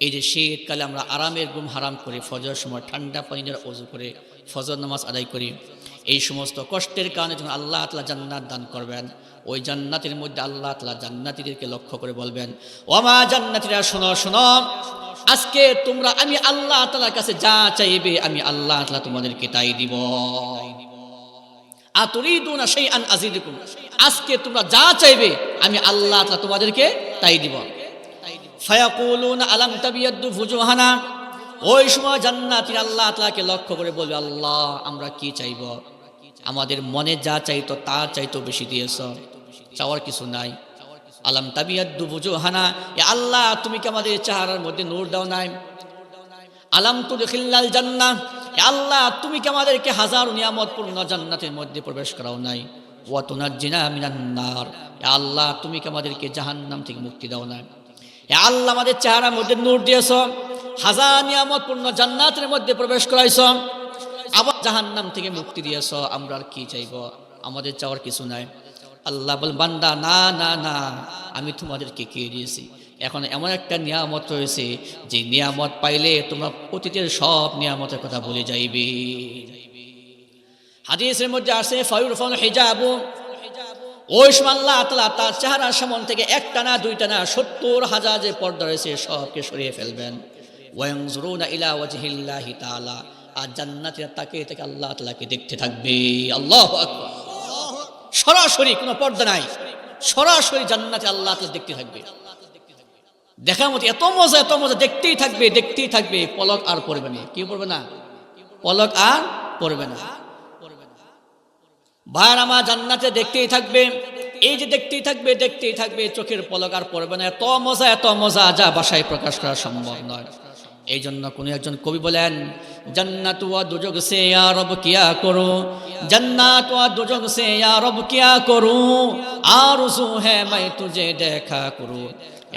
এই যে শীতকালে আমরা আরামের ঘুম হারাম করে ফজর সময় ঠান্ডা পানির ওযু করে ফজর নামাজ আদায় করি, এই সমস্ত কষ্টের কারণে যখন আল্লাহ তাআলা জান্নাত দান করবেন, ওই জান্নাতের মধ্যে আল্লাহ তাআলা জান্নাতীদেরকে লক্ষ্য করে বলবেন, ওমা জান্নাতীরা, শোনো শোনো, আজকে তোমরা আমি আল্লাহ তাআলার কাছে যা চাইবে আমি আল্লাহ তাআলা তোমাদেরকে তাই দিব। আতুরিদুনা শাইআন আযীদুকুম, আজকে তোমরা যা চাইবে আমি আল্লাহ তাআলা তোমাদেরকে তাই দিব। ফায়াকুলুনা আলাম তাবিয়াদ্দু ফুজুহানা, ওই সময় জান্নাতীরা আল্লাহ তাআলাকে লক্ষ্য করে বলবে, আল্লাহ আমরা কি চাইব? আমাদের মনে যা চাইতো তার চাইতো বেশি দিয়েছ, চাওয়ার কিছু নাই। আলাম তাবিয়াদ্দু ফুজুহানা, এ আল্লাহ তুমি কি আমাদের চেহারার মধ্যে নূর দাও নাই? আলাম তুদখিলাল জান্নাহ, এ আল্লাহ তুমি কি আমাদেরকে হাজারো নিয়ামতপূর্ণ জান্নাতের মধ্যে প্রবেশ করাও নাই? ওয়া তুনাজ্জিনা মিনান নার, এ আল্লাহ তুমি কি আমাদেরকে জাহান্নাম থেকে মুক্তি দাও না? এ আল্লাহ আমাদের চেহারার মধ্যে নূর দিয়েছ, হাজার নিয়ামতপূর্ণ জান্নাতের মধ্যে প্রবেশ করাইছ, আবার জাহান্নাম থেকে মুক্তি দিয়েছ, আমরা আর কি চাইব? আমাদের চাওয়ার কিছু নাই। আল্লাহ বল, বান্দা না না না, আমি তোমাদেরকে কে দিয়েছি? এখন এমন একটা নিয়ামত রয়েছে যে নিয়ামত পাইলে তোমরা অতীতের সব নিয়ামতের কথা ভুলে যাইবে। হাদিসের মধ্যে আছে, ফায়ুরফাল হিজাবু, ওই সময় আল্লাহ তাআলা তার চেহারার সামনে থেকে একটা না দুইটা না ৭০,০০০ যে পর্দা রয়েছে সবকে সরিয়ে ফেলবেন। ওয়ায়ানজুরুনা ইলা ওয়াজহিল্লাহি তাআলা, আর জান্নাতীরা তাকে থেকে আল্লাহ তাআলাকে দেখতে থাকবে। আল্লাহু আকবার। সরাসরি কোনো পর্দা নাই, সরাসরি জান্নাতে আল্লাহ তাআলা দেখতে থাকবে। দেখার মতো এত মজা, এত মজা, দেখতেই থাকবে দেখতেই থাকবে, পলক আর পড়বে না। কি পড়বে না? পলক আর পড়বে না। ভাইরা আমার, জান্নাতে দেখতেই থাকবে, এই যে দেখতেই থাকবে দেখতেই থাকবে, চোখের পলক আর পড়বে না। এত মজা যা ভাষায় প্রকাশ করা সম্ভব নয়। এই জন্য কোন একজন কবি বলেন, জান্নাত ওয়া দুজগ সে ইয়া রব কিয়া করো, জান্নাত ওয়া দুজগ সে ইয়া রব কিয়া করো, আরজু হ্যায় मैं तुझे দেখা করো।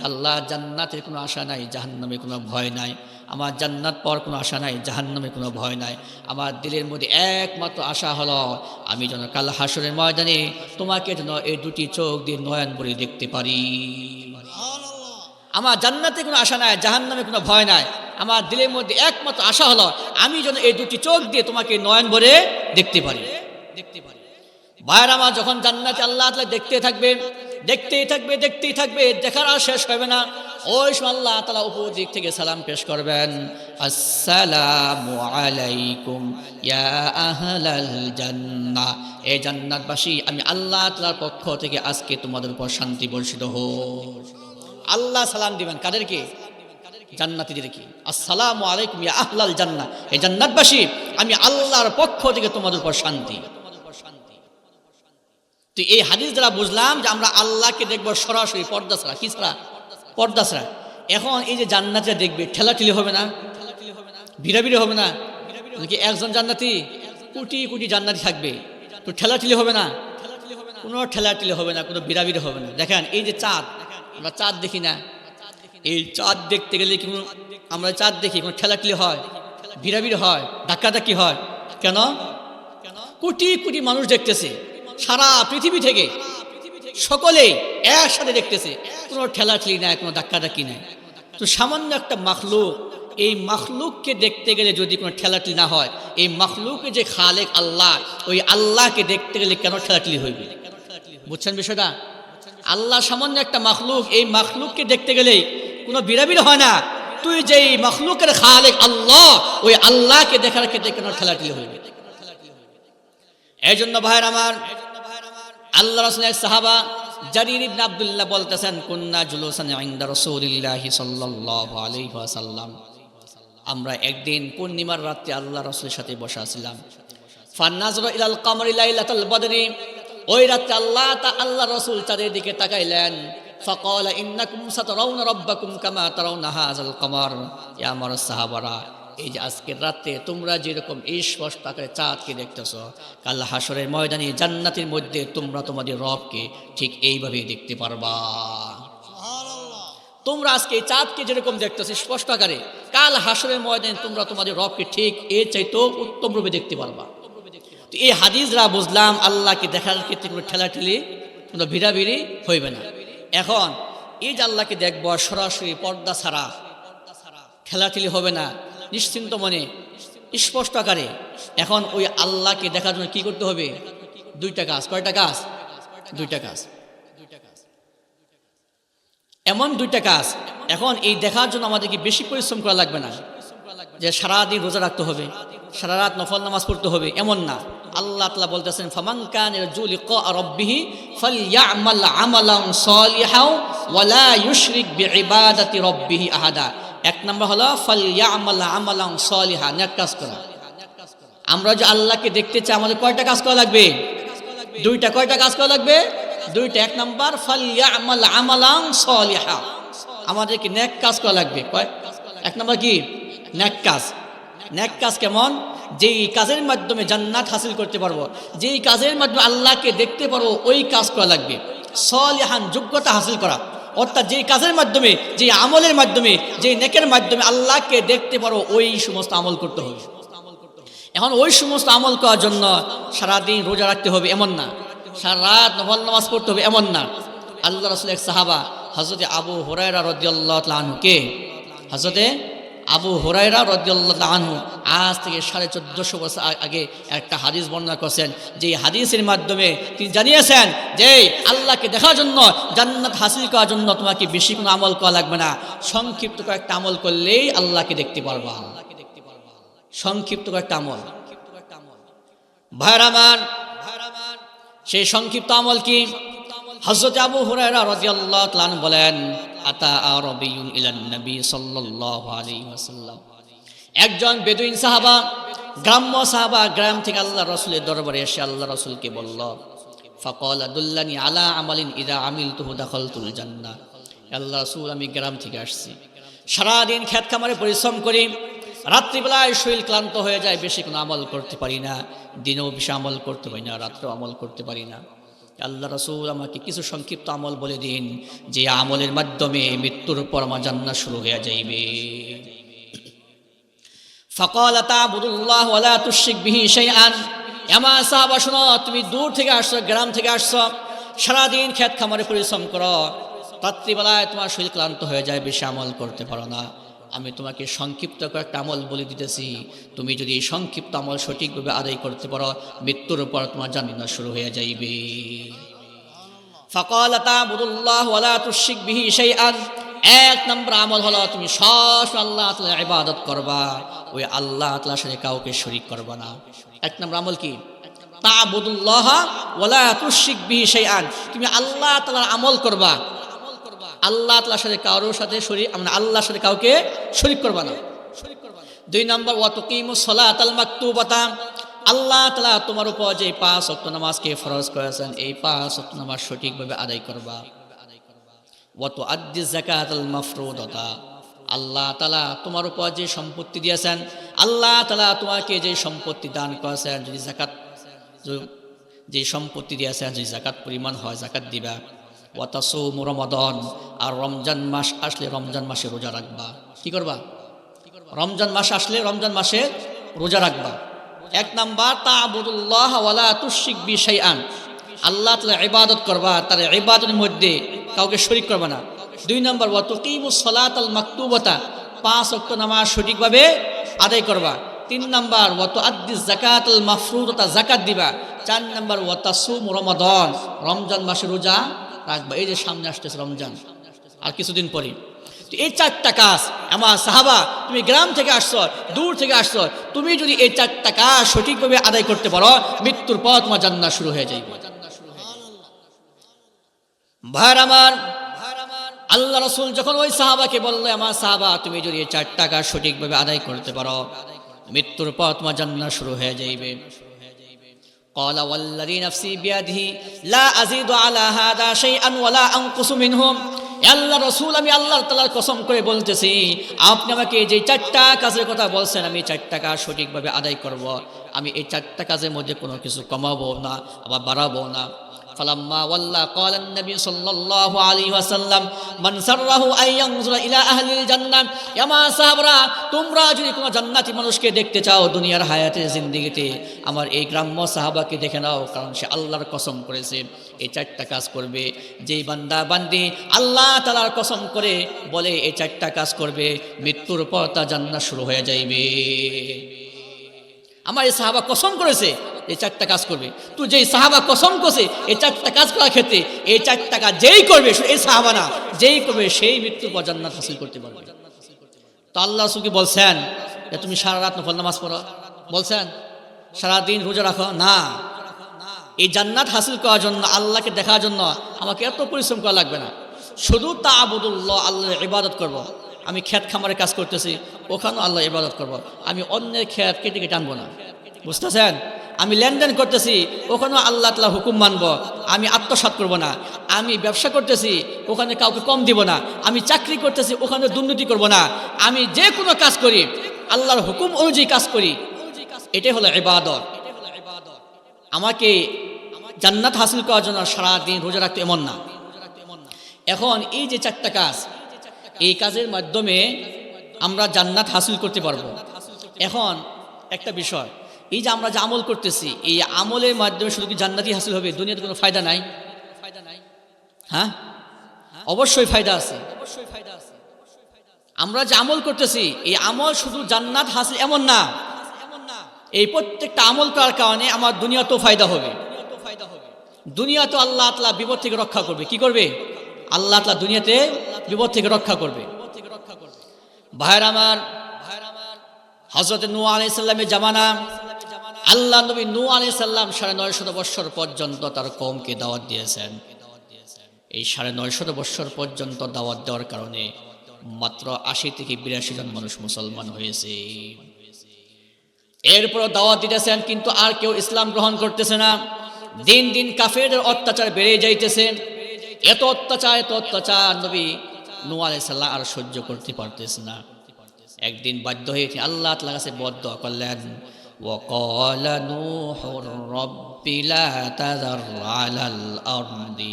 আল্লাহ, জান্নাতের কোনো আশা নাই, জাহান্নামে কোনো ভয় নাই। আমার জান্নাত পাওয়ার কোনো আশা নাই, জাহান্নামে কোনো ভয় নাই। আমার দিলের মধ্যে একমাত্র আশা হলো আমি যেন কাল হাসরের ময়দানে তোমাকে যেন এই দুটি চোখ দিয়ে নয়ন ভরে দেখতে পারি। আমার জান্নাতে কোনো আশা নাই, জাহান্নামে কোনো ভয় নাই। আমার দিলের মধ্যে একমাত্র আশা হলো আমি যেন এই দুটি চোখ দিয়ে তোমাকে নয়ন ভরে দেখতে পারি। ভাইরা আমার, যখন জান্নাতে আল্লাহ তাআলা দেখতেই থাকবে, দেখার আর শেষ হবে না। ওই সময় আল্লাহ তাআলা উপর দিক থেকে সালাম পেশ করবেন, আসসালামু আলাইকুম ইয়া আহলাল জান্নাহ, এই জান্নাতবাসী, আমি আল্লাহ তাআলার পক্ষ থেকে আজকে তোমাদের উপর শান্তি বর্ষিত হোক। আল্লাহ সালাম দিবেন কাদেরকে? জান্নাতীদেরকে। আসসালামু আলাইকুম ইয়া আহলাল জান্নাহ, এই জান্নাতবাসী, আমি আল্লাহর পক্ষ থেকে তোমাদের উপর শান্তি। তো এই হাদিস দ্বারা বুঝলাম যে আমরা আল্লাহকে দেখব সরাসরি, পর্দা ছাড়া। কি ছাড়া? পর্দা ছাড়া। এখন এই যে জান্নাতীরা দেখবে, ঠেলাঠেলি হবে না, ভিড়াভিড়ি হবে না। কি একজন জান্নাতি, কোটি কোটি জান্নাতি থাকবে, তো ঠেলাঠেলি হবে না, কোনো ঠেলাঠেলি হবে না, কোনো ভিড়াভিড়ি হবে না। দেখেন এই যে চাঁদ, আমরা চাঁদ দেখি না, এই চাঁদ দেখতে গেলে কি আমরা চাঁদ দেখি কোনো ঠেলাঠেলি হয়, ভিড়াভিড়ি হয়, ধাক্কাধাক্কি হয়? কেন? কোটি কোটি মানুষ দেখতেছে সারা পৃথিবী থেকে, সকলেই একসাথে দেখতেছে, কোনো ঠেলাঠেলি নাই, কোনো ধাক্কাধাক্কি নাই। তো সামান্য একটা মাখলুক, এই মাখলুককে দেখতে গেলে যদি কোনো ঠেলাঠেলি না হয়, এই মাখলুকে যে খালেক আল্লাহ, ওই আল্লাহকে দেখতে গেলে কেন ঠেলাঠেলি হইবে? বুঝছেন বিষয়টা? আল্লাহ সামান্য একটা মাখলুক, এই মাখলুককে দেখতে গেলে কোনো বিড়াবিড়ি হয় না। তুই যেই মাখলুকের খালেক আল্লাহ, ওই আল্লাহকে দেখার ক্ষেত্রে কেন ঠেলাঠেলি হইবে? এই জন্য ভাইয়ের আমার, আল্লাহ রাসূল এক সাহাবা জারির ইবনে আব্দুল্লাহ বলতেছেন, কুন্না জুলুসান ইনদা রাসূলিল্লাহি সাল্লাল্লাহু আলাইহি ওয়াসাল্লাম, আমরা একদিন পূর্ণিমার রাতে আল্লাহ রাসূলের সাথে বসে আছিলাম। ফান্নাজরা ইলাল কামরি লাইলাতুল বদরি, ওই রাতে আল্লাহ রাসূল চাঁদের দিকে তাকাইলেন। ফাকালা ইন্নাকুম সাতারাউনা রাব্বাকুম কামা তারাউনা হাযাল কামার, ইয়া আমার সাহাবারা, এই যে আজকের রাতে তোমরা যেরকম স্পষ্ট আকারে চাঁদকে দেখতেছ, কাল হাসরের ময়দানে জান্নাতের মধ্যে তোমরা তোমাদের রবকে ঠিক এইভাবেই দেখতে পারবা। তোমরা আজকে এই চাঁদকে যেরকম দেখতেছো স্পষ্ট আকারে, কাল হাসরের ময়দানে তোমরা তোমাদের রবকে ঠিক এর চাইতেও উত্তম রূপে দেখতে পারবা। তো এই হাদিসরা বুঝলাম আল্লাহকে দেখার ক্ষেত্রে কোনো ঠেলাঠেলি, কোনো ভিড়াভিড়ি হইবে না। এখন এই যে আল্লাহকে দেখবো সরাসরি পর্দা ছাড়া, ঠেলাঠেলি হবে না, নিশ্চিন্ত মনে স্পষ্ট আকারে। এখন ওই আল্লাহকে দেখার জন্য কি করতে হবে? দুইটা কাজ। কয়টা কাজ? দুইটা কাজ। এমন দুইটা কাজ। এখন এই দেখার জন্য আমাদেরকে বেশি পরিশ্রম করা লাগবে না, যে সারাদিন রোজা রাখতে হবে, সারা রাত নফল নামাজ পড়তে হবে, এমন না। আল্লাহ তাআলা বলতেছেন, ফামান কানা ইয়ারজু লিকা রাব্বিহি ফালইয়ামাল আমালান সালিহাও ওয়া লা ইউশরিক বিইবাদাতি রাব্বিহি আহাদা। এক নম্বর হলো ফালইয়ামাল আমালান সালিহা, নেক কাজ করা। আমরা যে আল্লাহকে দেখতে চাই, আমাদের কয়টা কাজ করা লাগবে? দুইটা। কয়টা কাজ করা লাগবে? দুইটা। এক নম্বর ফালইয়ামাল আমালান সালিহা, আমাদেরকে নেক কাজ করা লাগবে। এক নম্বর কি? নেক কাজ। নেক কাজ কেমন? যেই কাজের মাধ্যমে জান্নাত হাসিল করতে পারবো, যেই কাজের মাধ্যমে আল্লাহকে দেখতে পারবো, ওই কাজ করা লাগবে। সালিহান, যোগ্যতা হাসিল করা, অর্থাৎ যেই কাজের মাধ্যমে, যেই আমলের মাধ্যমে, যেই নেকের মাধ্যমে আল্লাহকে দেখতে পারো, ওই সমস্ত আমল করতে হবে। এখন ওই সমস্ত আমল করার জন্য সারাদিন রোজা রাখতে হবে এমন না, সারা রাত নফল নামাজ পড়তে হবে এমন না। আল্লাহ রাসূল এক সাহাবা হযরতে আবু হুরায়রা রাদিয়াল্লাহু তাআলা আনহু, কে? হযরতে আবু হুরায়রা রাদিয়াল্লাহু তাআলা আনহু আজ থেকে 1450 বছর আগে একটা হাদিস বর্ণনা করেছেন, যে হাদিসের মাধ্যমে তিনি জানিয়েছেন যে আল্লাহকে দেখার জন্য, জান্নাত হাসিল করার জন্য তোমাকে বেশি কোনো আমল করা লাগবে না, সংক্ষিপ্ত কয়েকটা আমল করলেই আল্লাহকে দেখতে পারবা। সংক্ষিপ্ত কয়েকটা আমল। ভাইরা আমার, সেই সংক্ষিপ্ত আমল কি? হযরত আবু হুরায়রা রাদিয়াল্লাহু তাআলা আনহু বলেন, আতা আরাবিয়ুন ইলান নবী সাল্লাল্লাহু আলাইহি ওয়াসাল্লাম, একজন বেদুইন সাহাবা, গ্রাম্য সাহাবা, গ্রাম থেকে আল্লাহ রাসূলের দরবারে এসে আল্লাহ রাসূলকে বলল, ফাকালা দুল্লানি আলা আমালিন ইযা আমিলতুহু দাখালতুল জান্নাহ। আল্লাহ রাসূল, আমি গ্রাম থেকে আসছি, সারাদিন ক্ষেত খামারে পরিশ্রম করি, রাত্রিবেলায় শরীর ক্লান্ত হয়ে যায়, বেশি কোনো আমল করতে পারি না, দিনেও বেশি আমল করতে পারি না, রাত্রেও আমল করতে পারি না। আল্লাহ রাসূল, আমাকে কিছু সংক্ষিপ্ত আমল বলে দিন, যে আমলের মাধ্যমে মৃত্যুর পর আমার জান্নাত শুরু হয়ে যাইবে। ফাকালা তা'বুদুল্লাহ ওয়া লা তুশরিক বিহি শাইআন। আমার সাহাবা শোনো, তুমি দূর থেকে আসছো, গ্রাম থেকে আসছো, সারাদিন ক্ষেত খামারে পরিশ্রম করো, রাত্রিবেলায় তোমার শরীর ক্লান্ত হয়ে যায়, বেশি আমল করতে পারো না। আমি তোমাকে সংক্ষিপ্ত কয়েকটা আমল বলে দিতেছি, তুমি যদি এই সংক্ষিপ্ত আমল সঠিকভাবে আদায় করতে পারো, মৃত্যুর পর তোমার জান্নাত শুরু হয়ে যাইবে। ফাকালা তা'বুদুল্লাহ ওয়া লা তুশরিক বিহি শাইআন। এক নম্বর আমল হলো তুমি সবসময় আল্লাহ তাআলার ইবাদত করবা, ওই আল্লাহ তাআলার সাথে কাউকে শরীক করবা না। এক নম্বর আমল কি? তা'বুদুল্লাহ ওয়া লা তুশরিক বিহি শাইআন, তুমি আল্লাহ তাআলার আমল করবা, আল্লাহ তাআলার সাথে কারোর সাথে শরীক, মানে আল্লাহর সাথে কাউকে শরীক করবা না। দুই নম্বর, ওয়া তুকিমুস সালাতাল মাকতুবাতা, আল্লাহ তাআলা তোমার উপর যে 5 ওয়াক্ত নামাজকে ফরজ করেছেন, এই 5 ওয়াক্ত নামাজ সঠিকভাবে আদায় করবা। ওয়া তুআদ্দিজ যাকাতাল মাফরুদাতা, আল্লাহ তাআলা তোমার উপর যে সম্পত্তি দিয়েছেন, আল্লাহ তাআলা তোমাকে যে সম্পত্তি দান করেছেন, যদি যাকাত, যে সম্পত্তি দিয়েছেন, যদি যাকাত পরিমাণ হয় যাকাত দিবা। ওয়া তাসুমু রমাদান, আর রমজান মাস আসলে রমজান মাসে রোজা রাখবা। কি করবা? রমজান মাস আসলে রমজান মাসে রোজা রাখবা। এক নাম্বার তা'বুদুল্লাহ ওয়া লা তুশরিক বিহি শাইআন, আল্লাহ তাআলার ইবাদত করবা, তার ইবাদতের মধ্যে কাউকে শরীক করবা না। 2 নম্বর ওয়া তুকিমুস সালাতাল মাকতুবাতা, 5 ওয়াক্ত নামাজ সঠিকভাবে আদায় করবা। 3 নম্বর ওয়া তুআদ্দিজ যাকাতাল মাফরুদাতা, যাকাত দিবা। 4 নম্বর ওয়া তাসুম রমাদান, রমজান মাসে রোজা রাখবা। এই যে সামনে আসতেছে রমজান আর কিছুদিন পরে, তো এই 4টা কাজ আমার সাহাবা, তুমি গ্রাম থেকে আসছো, দূর থেকে আসছো, তুমি যদি এই 4টা কাজ সঠিকভাবে আদায় করতে পারো, মৃত্যুর পর তোমার জান্নাত শুরু হয়ে যাবে। ভাইর আমার, আল্লাহ রাসূল যখন ওই সাহাবাকে বললো, আমার সাহাবা তুমি যদি এই 4টা কাজ সঠিকভাবে আদায় করতে পারো, মৃত্যুর পর তোমার জান্নাত শুরু হয়ে যাবে। قال والذي نفسي بيده لا أزيد على هذا شيئا ولا أنقص منهم। আল্লাহ রাসূল, আমি আল্লাহ তাআলার কসম করে বলতেছি, আপনি আমাকে যে 4টা কাজের কথা বলছেন, আমি 4টা কাজ সঠিকভাবে আদায় করব। আমি এই 4টা কাজের মধ্যে কোনো কিছু কমাবো না, আবার বাড়াবো না। ফালাম্মা ওয়াল্লা ক্বালা নবী সাল্লাল্লাহু আলাইহি ওয়াসাল্লাম মান সাররাহু আন ইয়ানজুরা ইলা আহলিল জান্নাহ। আমা সাহাবারা, তোমরা যদি কোনো জান্নাতি মানুষকে দেখতে চাও দুনিয়ার হায়াতে জিন্দেগিতে, আমার এই গ্রাম্য সাহাবাকে দেখে নাও, কারণ সে আল্লাহর কসম করেছে এই 4টা কাজ করবে। যেই বান্দা বান্দি আল্লাহ তাআলার কসম করে বলে এই 4টা কাজ করবে, মৃত্যুর পর তার জান্নাত শুরু হয়ে যাইবে। আমার এই সাহাবা কসম করেছে এই 4টা কাজ করবে। তো যেই সাহাবা কসম করছে এই 4টা কাজ করার ক্ষেত্রে, এই 4টা কাজ যেই করবে, এই সাহাবা না, যেই করবে সেই মৃত্যুর পর জান্নাত হাসিল করতে পারবে। তো আল্লাহ রাসূল কি বলছেন যে তুমি সারা রাত নফল নামাজ পড়ো? বলছেন সারাদিন রোজা রাখো? না। এই জান্নাত হাসিল করার জন্য, আল্লাহকে দেখার জন্য আমাকে এত পরিশ্রম করা লাগবে না। শুধু তা'বুদুল্লাহ, আল্লাহর ইবাদত করব। আমি ক্ষেত খামারে কাজ করতেছি, ওখানেও আল্লাহর ইবাদত করব। আমি অন্যের ক্ষেত কেটে কেটে আনবো না, বুঝতেছেন? আমি লেনদেন করতেছি, ওখানেও আল্লাহ তাআলার হুকুম মানব। আমি আত্মসাৎ করব না। আমি ব্যবসা করতেছি, ওখানে কাউকে কম দিব না। আমি চাকরি করতেছি, ওখানে দুর্নীতি করব না। আমি যে কোনো কাজ করি আল্লাহর হুকুম অনুযায়ী কাজ করি, এটাই হলো ইবাদত। আমাকে জান্নাত হাসিল করার জন্য সারাদিন রোজা রাখতে এমন না। এখন এই যে 4টা কাজ, এই কাজের মাধ্যমে আমরা জান্নাত হাসিল করতে পারবো। এখন একটা বিষয়, এই যে আমরা যে আমল করতেছি, এই আমলের মাধ্যমে শুধু কি জান্নাতই হাসিল হবে? দুনিয়াতে কোনো ফায়দা নাই? হ্যাঁ, অবশ্যই ফায়দা আছে। আমরা যে আমল করতেছি, এই আমল শুধু জান্নাত হাসিল এমন না। এই প্রত্যেকটা আমল করার কারণে আমার দুনিয়াতেও ফায়দা হবে। দুনিয়াতে আল্লাহ তাআলা বিপদ থেকে রক্ষা করবে। কি করবে? আল্লাহ তাআলা দুনিয়াতে বিপদ থেকে রক্ষা করবে। ভাইরা আমার, হযরত নূহ আলাইহিস সালামের জামানা, আল্লাহ নবী নূহ আলাইহিস সালাম 950 বছর পর্যন্ত তার কওমকে দাওয়াত দিয়েছেন। এই 950 বছর পর্যন্ত দাওয়াত দেওয়ার কারণে মাত্র 80 থেকে 82 জন মানুষ মুসলমান হয়েছে। এরপর দাওয়াত দিতেছেন, কিন্তু আর কেউ ইসলাম গ্রহণ করতেছে না। দিন দিন কাফেরদের অত্যাচার বেড়ে যাইতেছে। এত অত্যাচার নবী নূহ আলাইহিস সালাম আর সহ্য করতে পারতেছে না। একদিন বাধ্য হয়ে আল্লাহ তাআলার কাছে বদদোয়া করলেন, ওয়াকালা নূহুর রাব্বি লা তাযার আলাল আরদি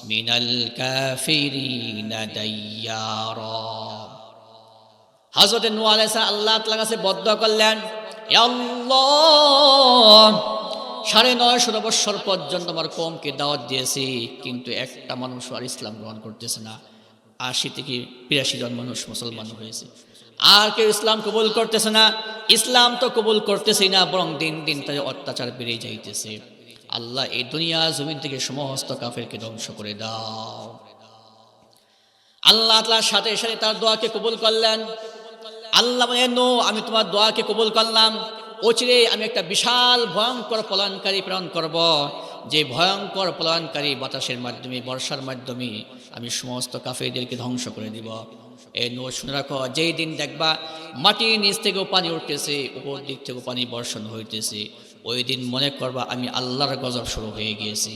মিনাল কাফিরিনা দাইয়ারা। হযরত নূহ আলাইহিস সালাম আল্লাহ তাআলার কাছে বদদোয়া করলেন, হে আল্লাহ, 950 বছর পর্যন্ত আমার কওমকে দাওয়াত দিয়েছি, কিন্তু একটা মানুষ আর ইসলাম গ্রহণ করতেছে না। 80 থেকে 82 জন মানুষ মুসলমান হয়েছে, আর কেউ ইসলাম কবুল করতেছে না। ইসলাম তো কবুল করতেছেই না, বরং দিন দিন তাদের অত্যাচার বেড়ে যাইতেছে। আল্লাহ এই দুনিয়া জমিন থেকে সমস্ত কাফেরকে ধ্বংস করে দাও। আল্লাহ তাআলার সাথে সাথে তার দোয়াকে কবুল করলেন। আল্লাহ বলেন, নূহ, আমি তোমার দোয়াকে কবুল করলাম। অচিরে আমি একটা বিশাল ভয়ঙ্কর পলায়নকারী প্রেরণ করব, যে ভয়ঙ্কর পলায়নকারী বাতাসের মাধ্যমে, বর্ষার মাধ্যমে আমি সমস্ত কাফেরদেরকে ধ্বংস করে দিব। এই নূহ, শুনে রাখো, যেই দিন দেখবা মাটির নিচ থেকেও পানি উঠতেছে, উপর দিক থেকেও পানি বর্ষণ হইতেছে, ওই দিন মনে করবা আমি আল্লাহর গজব শুরু হয়ে গিয়েছি।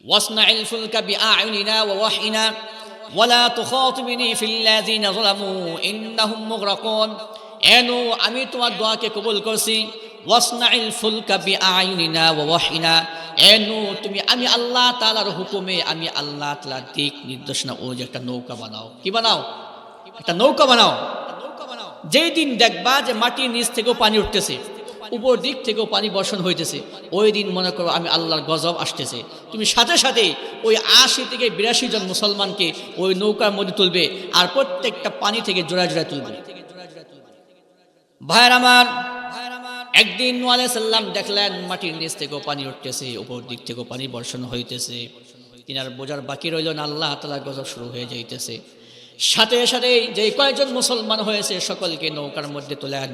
ওয়াসনাইল ফুলকা বিআইনিনা ওয়া ওয়াহিনা ওয়ালা তুখাতিবনি ফিল্লাযিনা যালামু ইন্নাহুম মুগরাকুন। এ নূহ, আমি তোমার দোয়াকে কবুল করছি। ওয়াসনাইল ফুলকা বিআইনিনা ওয়া ওয়াহিনা। এ নূহ, তুমি আমি আল্লাহ তাআলার হুকুমে, আমি আল্লাহ তাআলার দিক নির্দেশনা ও যে একটা নৌকা বানাও। কি বানাও? একটা নৌকা বানাও। যেই দিন দেখবা যে মাটির নিচ থেকেও পানি উঠতেছে, উপর দিক থেকেও পানি বর্ষণ হইতেছে, ওই দিন মনে করো আমি আল্লাহর গজব আসতেছে, তুমি সাথে সাথে ওই ৮০ থেকে ৮২ জন মুসলমানকে ওই নৌকার মধ্যে তুলবে আর প্রত্যেকটা পানি থেকে জোড়ায় জোড়ায় তুলবে। ভাইয়ের আমার, একদিন নূহ আলাইহিস সালাম দেখলেন মাটির নিচ থেকেও পানি উঠতেছে, উপর দিক থেকেও পানি বর্ষণ হইতেছে। তিনার বোঝার বাকি রইল না, আল্লাহ তাআলার গজব শুরু হয়ে যাইতেছে। সাথে সাথে যে কয়েকজন মুসলমান হয়েছে সকলকে নৌকার মধ্যে তুলেন,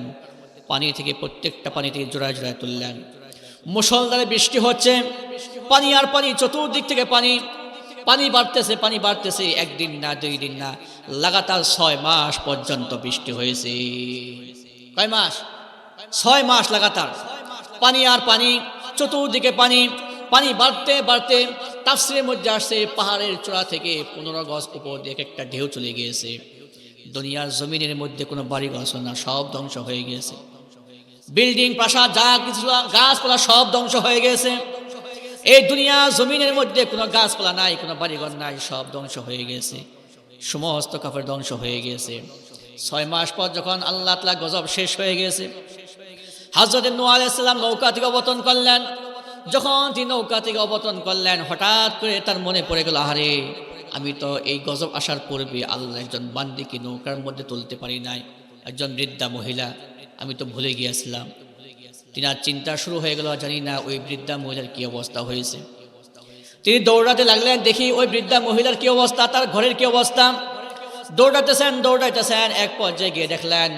পানি থেকে প্রত্যেকটা পানি থেকে জোড়ায় জোড়ায় তুললেন। মুষলধারে বৃষ্টি হচ্ছে, পানি আর পানি, চতুর্দিক থেকে পানি, পানি বাড়তেছে, পানি বাড়তেছে। একদিন না, 2 দিন না, লাগাতার 6 মাস পর্যন্ত বৃষ্টি হয়েছে। কয় মাস? 6 মাস লাগাতার পানি আর পানি, চতুর্দিকে পানি, পানি বাড়তে বাড়তে তাফসীরের মধ্যে আসছে পাহাড়ের চূড়া থেকে 15 গজ উপর দিয়ে একটা ঢেউ চলে গিয়েছে। দুনিয়ার জমিনের মধ্যে কোনো বাড়ি ঘর না, সব ধ্বংস হয়ে গিয়েছে। বিল্ডিং, প্রাসাদ, যা কিছু গাছপালা সব ধ্বংস হয়ে গেছে। এই দুনিয়া জমিনের মধ্যে কোনো গাছপালা নাই, কোনো বাড়িঘর নাই, সব ধ্বংস হয়ে গেছে। সমস্ত কাফের ধ্বংস হয়ে গেছে। 6 মাস পর যখন আল্লাহ তাআলা গজব শেষ হয়ে গেছে, হযরত নূহ আলাইহিস সালাম নৌকা থেকে অবতরণ করলেন। যখন তিনি নৌকা থেকে অবতরণ করলেন, হঠাৎ করে তার মনে পড়ে গেল, আরে আমি তো এই গজব আসার পূর্বে আল্লাহ একজন বান্দীকে নৌকার মধ্যে তুলতে পারি নাই, একজন বৃদ্ধা মহিলা, আমি তো ভুলে গিয়েছিলাম। তিনার চিন্তা শুরু হয়ে গেল, জানি না ওই বৃদ্ধা মহিলার কি অবস্থা হয়েছে। তিনি দৌড়াতে লাগলেন, দেখি ওই বৃদ্ধা মহিলার কি অবস্থা, তার ঘরের কি অবস্থা। দৌড়াইতেছেন, এক পর্যায়ে গিয়ে দেখলেন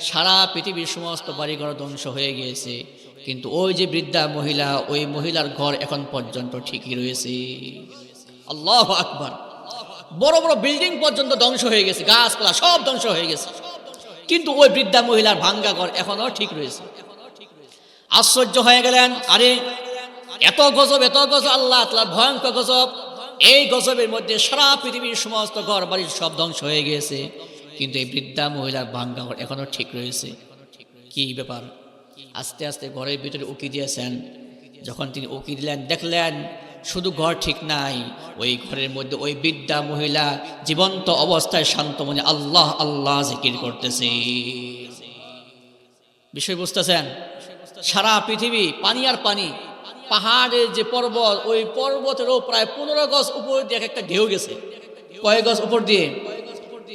সারা পৃথিবীর সমস্ত বাড়িঘর ধ্বংস হয়ে গিয়েছে, কিন্তু ওই যে বৃদ্ধা মহিলা, ওই মহিলার ঘর এখন পর্যন্ত ঠিকই রয়েছে। আল্লাহু আকবার! বড় বড় বিল্ডিং পর্যন্ত ধ্বংস হয়ে গেছে, গাছপালা সব ধ্বংস হয়ে গেছে, কিন্তু ওই বৃদ্ধা মহিলার ভাঙ্গা ঘর এখনো ঠিক রয়েছে। আশ্চর্য হয়ে গেলেন, আরে এত গজব, এত গজব, আল্লাহ তাআলার ভয়ঙ্কর গজব। এই গজবের মধ্যে সারা পৃথিবীর সমস্ত ঘর বাড়ির সব ধ্বংস হয়ে গেছে, কিন্তু এই বৃদ্ধা মহিলার ভাঙ্গা ঘর এখনো ঠিক রয়েছে। কি ব্যাপার? আস্তে আস্তে ঘরের ভিতরে উকি দিয়েছেন। যখন তিনি উকি দিলেন, দেখলেন শুধু ঘর ঠিক নাই, ওই ঘরের মধ্যে ওই বৃদ্ধা মহিলা জীবন্ত অবস্থায় শান্ত মনে আল্লাহ আল্লাহ জিকির করতেছে। বিষয় বুঝতেছেন? সারা পৃথিবী পানি আর পানি, পাহাড়ের যে পর্বত, ওই পর্বতেরও প্রায় 15 গজ উপর দিয়ে একটা ঢেউ গেছে। কয় গজ উপর দিয়ে?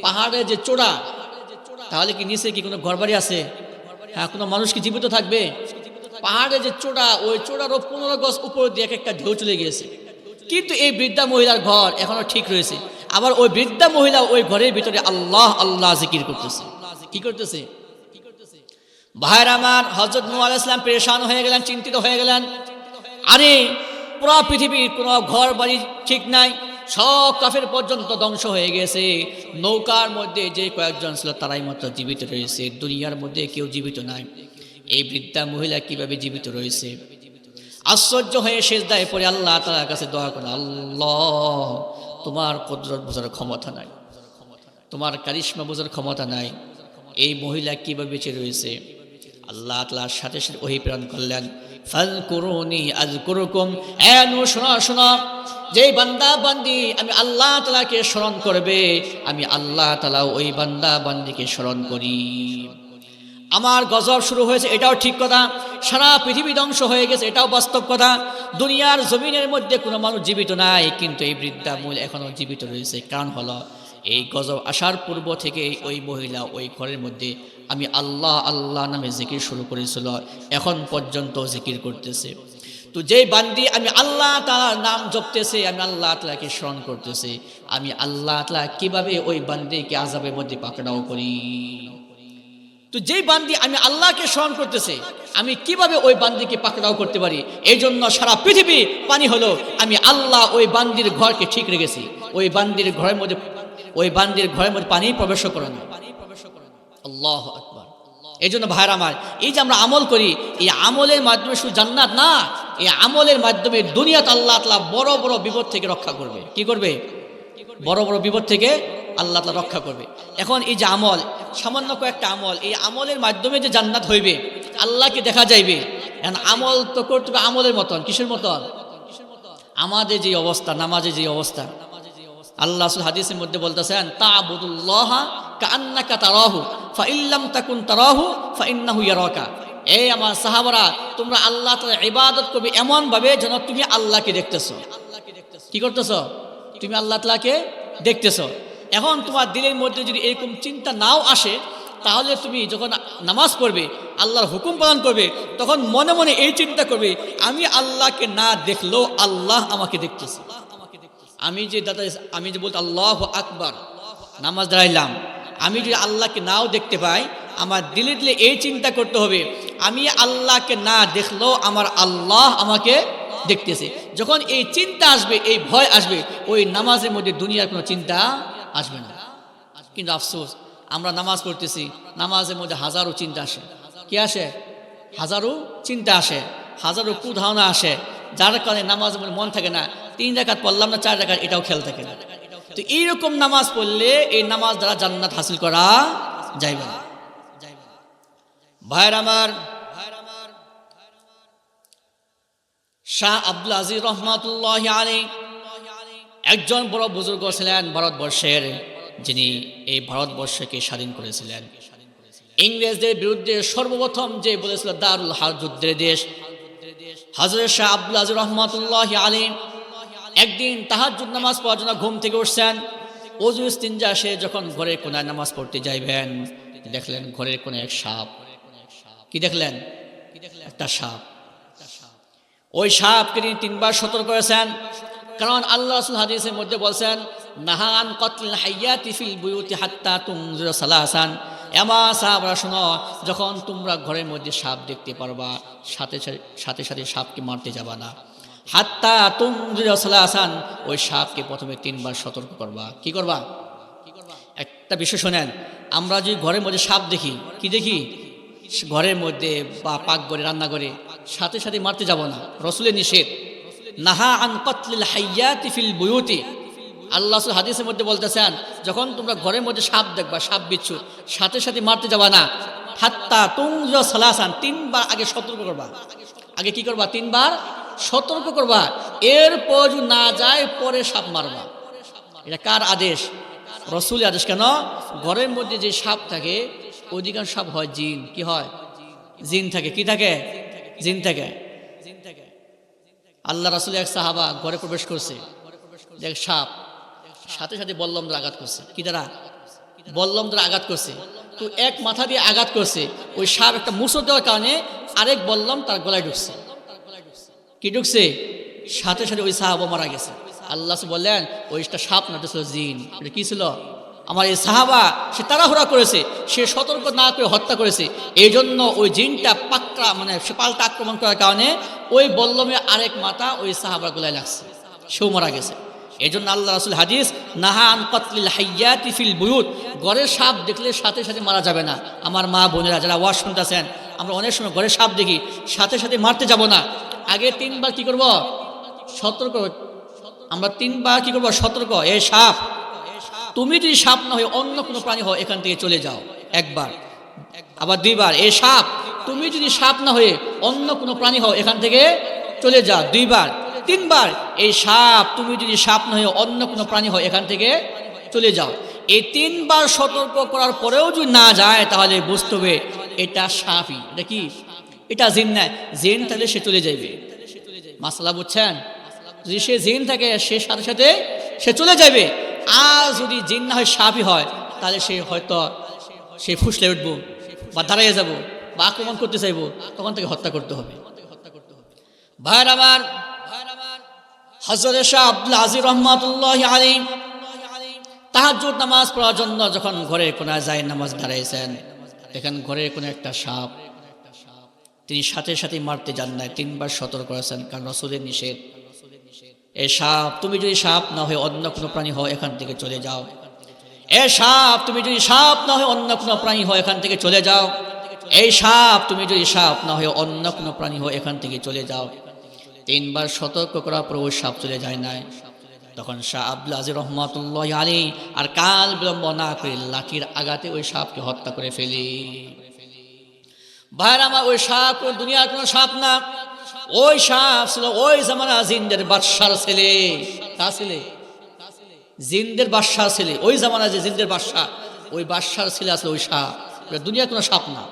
পাহাড়ের যে চূড়া, তাহলে কি নিচে কি কোনো ঘরবাড়ি আছে? হ্যাঁ, কোনো মানুষ কি জীবিত থাকবে? পাহাড়ের যে চূড়া, ওই চূড়ারও 15 গজ উপর দিয়ে একটা ঢেউ চলে গিয়েছে, কিন্তু এই বৃদ্ধা মহিলার ঘর এখনো ঠিক রয়েছে। আবার ওই বৃদ্ধা মহিলা ওই ঘরের ভিতরে আল্লাহ আল্লাহ জিকির করতেছে। কি করতেছে? ভাইরা আমার, হযরত নূহ আলাইহিস সালাম পেরেশান হয়ে গেলেন, চিন্তিত হয়ে গেলেন। আরে পুরো পৃথিবীর কোনো ঘর বাড়ি ঠিক নাই, সব কাফের পর্যন্ত ধ্বংস হয়ে গেছে। নৌকার মধ্যে যে কয়েকজন ছিল তারাই মাত্র জীবিত রয়েছে, দুনিয়ার মধ্যে কেউ জীবিত নাই। এই বৃদ্ধা মহিলা কিভাবে জীবিত রয়েছে? আশ্চর্য হয়ে সিজদায় পড়ে আল্লাহ তাআলার কাছে দোয়া করে, আল্লাহ তোমার কুদরত বোঝার ক্ষমতা নাই, তোমার কারিশমা বোঝার ক্ষমতা নাই, এই মহিলা কিভাবে বেঁচে রয়েছে। আল্লাহ তাআলার সাথে সাথে ওহী প্রেরণ করলেন, ফাযকুরুনি আযকুরুকুম। শোনো, যেই বান্দা বান্দি আমি আল্লাহ তাআলাকে স্মরণ করবে, আমি আল্লাহ তাআলা ওই বান্দা বান্দিকে স্মরণ করি। আমার গজব শুরু হয়েছে, এটাও ঠিক কথা। সারা পৃথিবী ধ্বংস হয়ে গেছে, এটাও বাস্তব কথা। দুনিয়ার জমিনের মধ্যে কোনো মানুষ জীবিত নাই, কিন্তু এই বৃদ্ধা মহিলা এখনো জীবিত রয়েছে। কারণ হলো এই গজব আসার পূর্ব থেকে ওই মহিলা ওই ঘরের মধ্যে আমি আল্লাহ আল্লাহ নামে জিকির শুরু করেছিল, এখন পর্যন্ত জিকির করতেছে। তো যেই বান্দি আমি আল্লাহ তাআলার নাম জপতেছে, আমি আল্লাহ তাআলাকে স্মরণ করতেছে, আমি আল্লাহ তাআলা কিভাবে ওই বান্দিকে আযাবের মধ্যে পাকড়াও করি। তো যেই বান্দি আমি আল্লাহকে স্মরণ করতেছে, আমি কিভাবে ওই বান্দিকে পাকড়াও করতে পারি। এই জন্য সারা পৃথিবী পানি হলো, আমি আল্লাহ ওই বান্দির ঘরকে ঠিক রেখেছি। ওই বান্দির ঘরের মধ্যে পানি প্রবেশ করে না। আল্লাহু আকবার। এই জন্য ভাইরা আমার, এই যে আমরা আমল করি, এই আমলের মাধ্যমে শুধু জান্নাত না, এই আমলের মাধ্যমে দুনিয়াতে আল্লাহ তাআলা বড় বড় বিপদ থেকে রক্ষা করবে। কি করবে? বড় বড় বিপদ থেকে আল্লাহ তাআলা রক্ষা করবে। এখন এই যে আমল, সামান্য কয়েকটা আমল, এই আমলের মাধ্যমে যে জান্নাত হইবে, আল্লাহকে দেখা যাইবে। এখন আমল তো করতে হবে আমলের মতন। কিসের মতন? আমাদের যে অবস্থা, নামাজের যে অবস্থা, আল্লাহ হাদিসের মধ্যে বলতেছেন, তা'বুদুল্লাহা কাআন্নাকা তারাহু ফাইল্লাম তাকুন তারাহু ফাইন্নাহু ইয়ারাকা। এই আমার সাহাবারা, তোমরা আল্লাহ তাআলার ইবাদত করবে এমন ভাবে যেন তুমি আল্লাহকে দেখতেছো। কি করতেছো? তুমি আল্লাহ তাআলাকে দেখতেছো। এখন তোমার দিলের মধ্যে যদি এরকম চিন্তা নাও আসে, তাহলে তুমি যখন নামাজ পড়বে, আল্লাহর হুকুম পালন করবে, তখন মনে মনে এই চিন্তা করবে, আমি আল্লাহকে না দেখলেও আল্লাহ আমাকে দেখতেছে। আমি যে বলতে আল্লাহু আকবার, নামাজ দাঁড়াইলাম, আমি যদি আল্লাহকে নাও দেখতে পাই, আমার দিলে দিলে এই চিন্তা করতে হবে, আমি আল্লাহকে না দেখলেও আমার আল্লাহ আমাকে দেখতেছে। যখন এই চিন্তা আসবে, এই ভয় আসবে, ওই নামাজের মধ্যে দুনিয়ার কোনো চিন্তা আসবে না। কিন্তু আফসোস, আমরা নামাজ পড়তেছি, নামাজের মধ্যে হাজারো চিন্তা আসে। কি আসে? হাজারো চিন্তা আসে, হাজারো কুধারণা আসে, যার কারণে নামাজের মধ্যে মন থাকে না। 3 রাকাত পড়লাম না, 4 রাকাত, এটাও খেয়াল থাকে না। তো এইরকম নামাজ পড়লে এই নামাজ দ্বারা জান্নাত হাসিল করা যাইবে না। ভাইয়ের আমার, শাহ আব্দুল আজিজ রহমাতুল্লাহি আলাইহি একজন বড় বুজুর্গ ছিলেন ভারতবর্ষের, যিনি এই ভারতবর্ষকে স্বাধীন করেছিলেন। ইংরেজদের বিরুদ্ধে সর্বপ্রথম যে বলেছিল দারুল হারব যুদ্ধের দেশ, হযরত শাহ আব্দুল আজিজ রহমাতুল্লাহি আলাইহি একদিন তাহাজ্জুদ নামাজ পড়ার জন্য ঘুম থেকে উঠছেন। ওযু ইস্তিনজা সে যখন ঘরের কোনায় নামাজ পড়তে যাইবেন, দেখলেন ঘরের কোনায় এক সাপ। কি দেখলেন? একটা সাপ। ওই সাপকে তিনি 3 বার সতর্ক করেছেন, কারণ আল্লাহ রাসূল হাদিসের মধ্যে বলছেন, নাহান কতল হাইয়াতি ফিল বুয়ুতি হাত্তা তুনজিরা সালাসান। এমা সাহাবারা শোনো, যখন তোমরা ঘরের মধ্যে সাপ দেখতে পারবা, সাথে সাথে সাপকে মারতে যাবা না। হাত্তা তুনজিরা সালাসান, ওই সাপকে প্রথমে 3 বার সতর্ক করবা। কি করবা? একটা বিষয় শোনেন, আমরা যদি ঘরের মধ্যে সাপ দেখি, কি দেখি? ঘরের মধ্যে বা পাকঘরে, রান্নাঘরে, সাথে সাথে মারতে যাব না। রাসূলের নিষেধ, নাহা আন কতলিল হাইয়াতি ফিল বুয়ুতি। আল্লাহ রাসূল হাদিসের মধ্যে বলতেছেন, যখন তোমরা ঘরের মধ্যে সাপ দেখবা, সাপ বিচ্ছু, সাথে সাথে মারতে যাবা না। হাত্তা তুনজিরা সালাসান, 3 বার আগে সতর্ক করবা। আগে কি করবা? 3 বার সতর্ক করবা। এরপর যদি না যায়, পরে সাপ মারবা। এটা কার আদেশ? রাসূলের আদেশ। কেন? ঘরের মধ্যে যে সাপ থাকে, অধিকাংশ সাপ হয় জিন। কি হয়? জিন থাকে। কি থাকে? জিন থাকে। আল্লাহ রাসূল এক সাহাবা ঘরে প্রবেশ করছে, দেখ সাপ, সাথে সাথে বল্লম দ্বারা আঘাত করছে। কি দ্বারা? বল্লম দ্বারা আঘাত করছে। তো এক মাথা দিয়ে আঘাত করছে, ওই সাপ একটা মুসর দেওয়ার কারণে আরেক বল্লম তার গলায় ঢুকছে। কি ঢুকছে? সাথে সাথে ওই সাহাবা মারা গেছে। আল্লাহ বললেন, ওইটা সাপ না, ছিল জিন। এটা কি ছিল? আমার এই সাহাবা, সে তাড়াহুড়া করেছে, সে সতর্ক না করে হত্যা করেছে। এই জন্য ওই জিনটা সে পাল্টা আক্রমণ করার কারণে ওই বল্লমে আরেক মাথা ওই সাহাবার গলায় লাগছে, সেও মারা গেছে। এই জন্য আল্লাহ রাসূল হাদিস, নাহা আন কতলিল হাইয়াতি ফিল বুয়ুত, ঘরের সাপ দেখলে সাথে সাথে মারা যাবে না। আমার মা বোনেরা যারা ওয়াজ শুনতেছেন, আমরা অনেক সময় ঘরের সাপ দেখি, সাথে সাথে মারতে যাব না। আগে 3 বার কি করব? সতর্ক। আমরা 3 বার কি করব? সতর্ক। এই সাপ, তুমি যদি সাপ না হয়ে অন্য কোনো প্রাণী হও, এখান থেকে চলে যাও। 1 বার। আবার 2 বার। এই সাপ, তুমি যদি সাপ না হয়ে অন্য কোনো প্রাণী হও, এখান থেকে চলে যাও। 2 বার। 3 বার। এই সাপ, তুমি যদি সাপ না হয়ে অন্য কোনো প্রাণী হও, এখান থেকে চলে যাও। এই 3 বার সতর্ক করার পরেও যদি না যায়, তাহলে বুঝতে হবে এটা সাপই। এটা কি? এটা জিন নয়। জিন তাহলে সে চলে যাবে। মাসলা বুঝছেন? যদি সে জিন থাকে, সে সাথে সাথে সে চলে যাবে। আর যদি জিন না হয়, সাপই হয়, তাহলে সে হয়তো সে ফুসলে উঠবো, বা দাঁড়িয়ে যাব, বা আক্রমণ করতে চাইবো, তখন তাকে হত্যা করতে হবে। ভাইয়ের আমার, হযরত শাহ আব্দুল আজিজ রহমাতুল্লাহি আলাইহি তাহাজ্জুদ নামাজ পড়ার জন্য যখন ঘরের কোনায় যায় নামাজ দাঁড়াইছেন, দেখেন ঘরের কোনে একটা সাপ। তিনি সাথে সাথে মারতে যান নাই, 3 বার সতর্ক করেছেন, কারণ রাসূলের নিষেধ। এই সাপ, তুমি যদি সাপ না হয়ে অন্য কোনো প্রাণী হও, এখান থেকে চলে যাও। এই সাপ, তুমি যদি সাপ না হয়ে অন্য কোনো প্রাণী হও, এখান থেকে চলে যাও। এই সাপ, তুমি যদি সাপ না হয়ে অন্য কোনো প্রাণী হও, এখান থেকে চলে যাও। 3 বার সতর্ক করার পর ওই সাপ চলে যায় নাই। তখন শাহ আব্দুল আজিজ রহমাতুল্লাহি আলাইহি আর কাল বিলম্ব না করে লাঠির আঘাতে ওই সাপকে হত্যা করে ফেলি। ভাইরা আমার, ওই সাপ দুনিয়ার কোনো সাপ না। ওই সাপ ছিল ওই জামানা জিনদের বাদশার ছেলে। কার ছেলে? জিনদের বাদশার ছেলে। ওই জামানা যে জিনদের বাদশা, ওই বাদশার ছেলে আসলে ওই সাপ। দুনিয়ার কোনো সাপ না।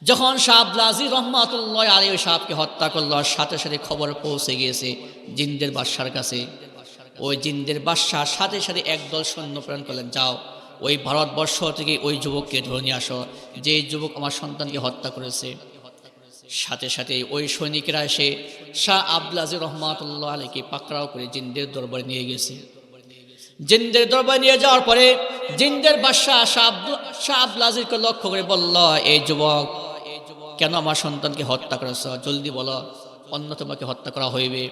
যখন শাহ আব্দুল আজিজ রহমাতুল্লাহ আলাইহি সাহেবকে হত্যা করলো, সাথে সাথে খবর পৌঁছে গিয়েছে জিন্দের বাদশার কাছে। ওই জিন্দের বাদশার সাথে সাথে একদল সৈন্য প্রেরণ করলেন, যাও ওই ভারতবর্ষ থেকে ওই যুবককে ধরে নিয়ে আসো, যে যুবক আমার সন্তানকে হত্যা করেছে। সাথে সাথে ওই সৈনিকেরা এসে শাহ আব্দুল আজিজ রহমাতুল্লাহ আলাইহিকে পাকড়াও করে জিন্দের দরবারে নিয়ে গেছে। জিন্দের দরবারে নিয়ে যাওয়ার পরে জিন্দের বাদশাহ শাহ আব্দুল আজিজকে লক্ষ্য করে বলল, এই যুবক, কেন আমার সন্তানকে হত্যা করেছ? জলদি বলো, অন্য তোমাকে হত্যা করা হইবে।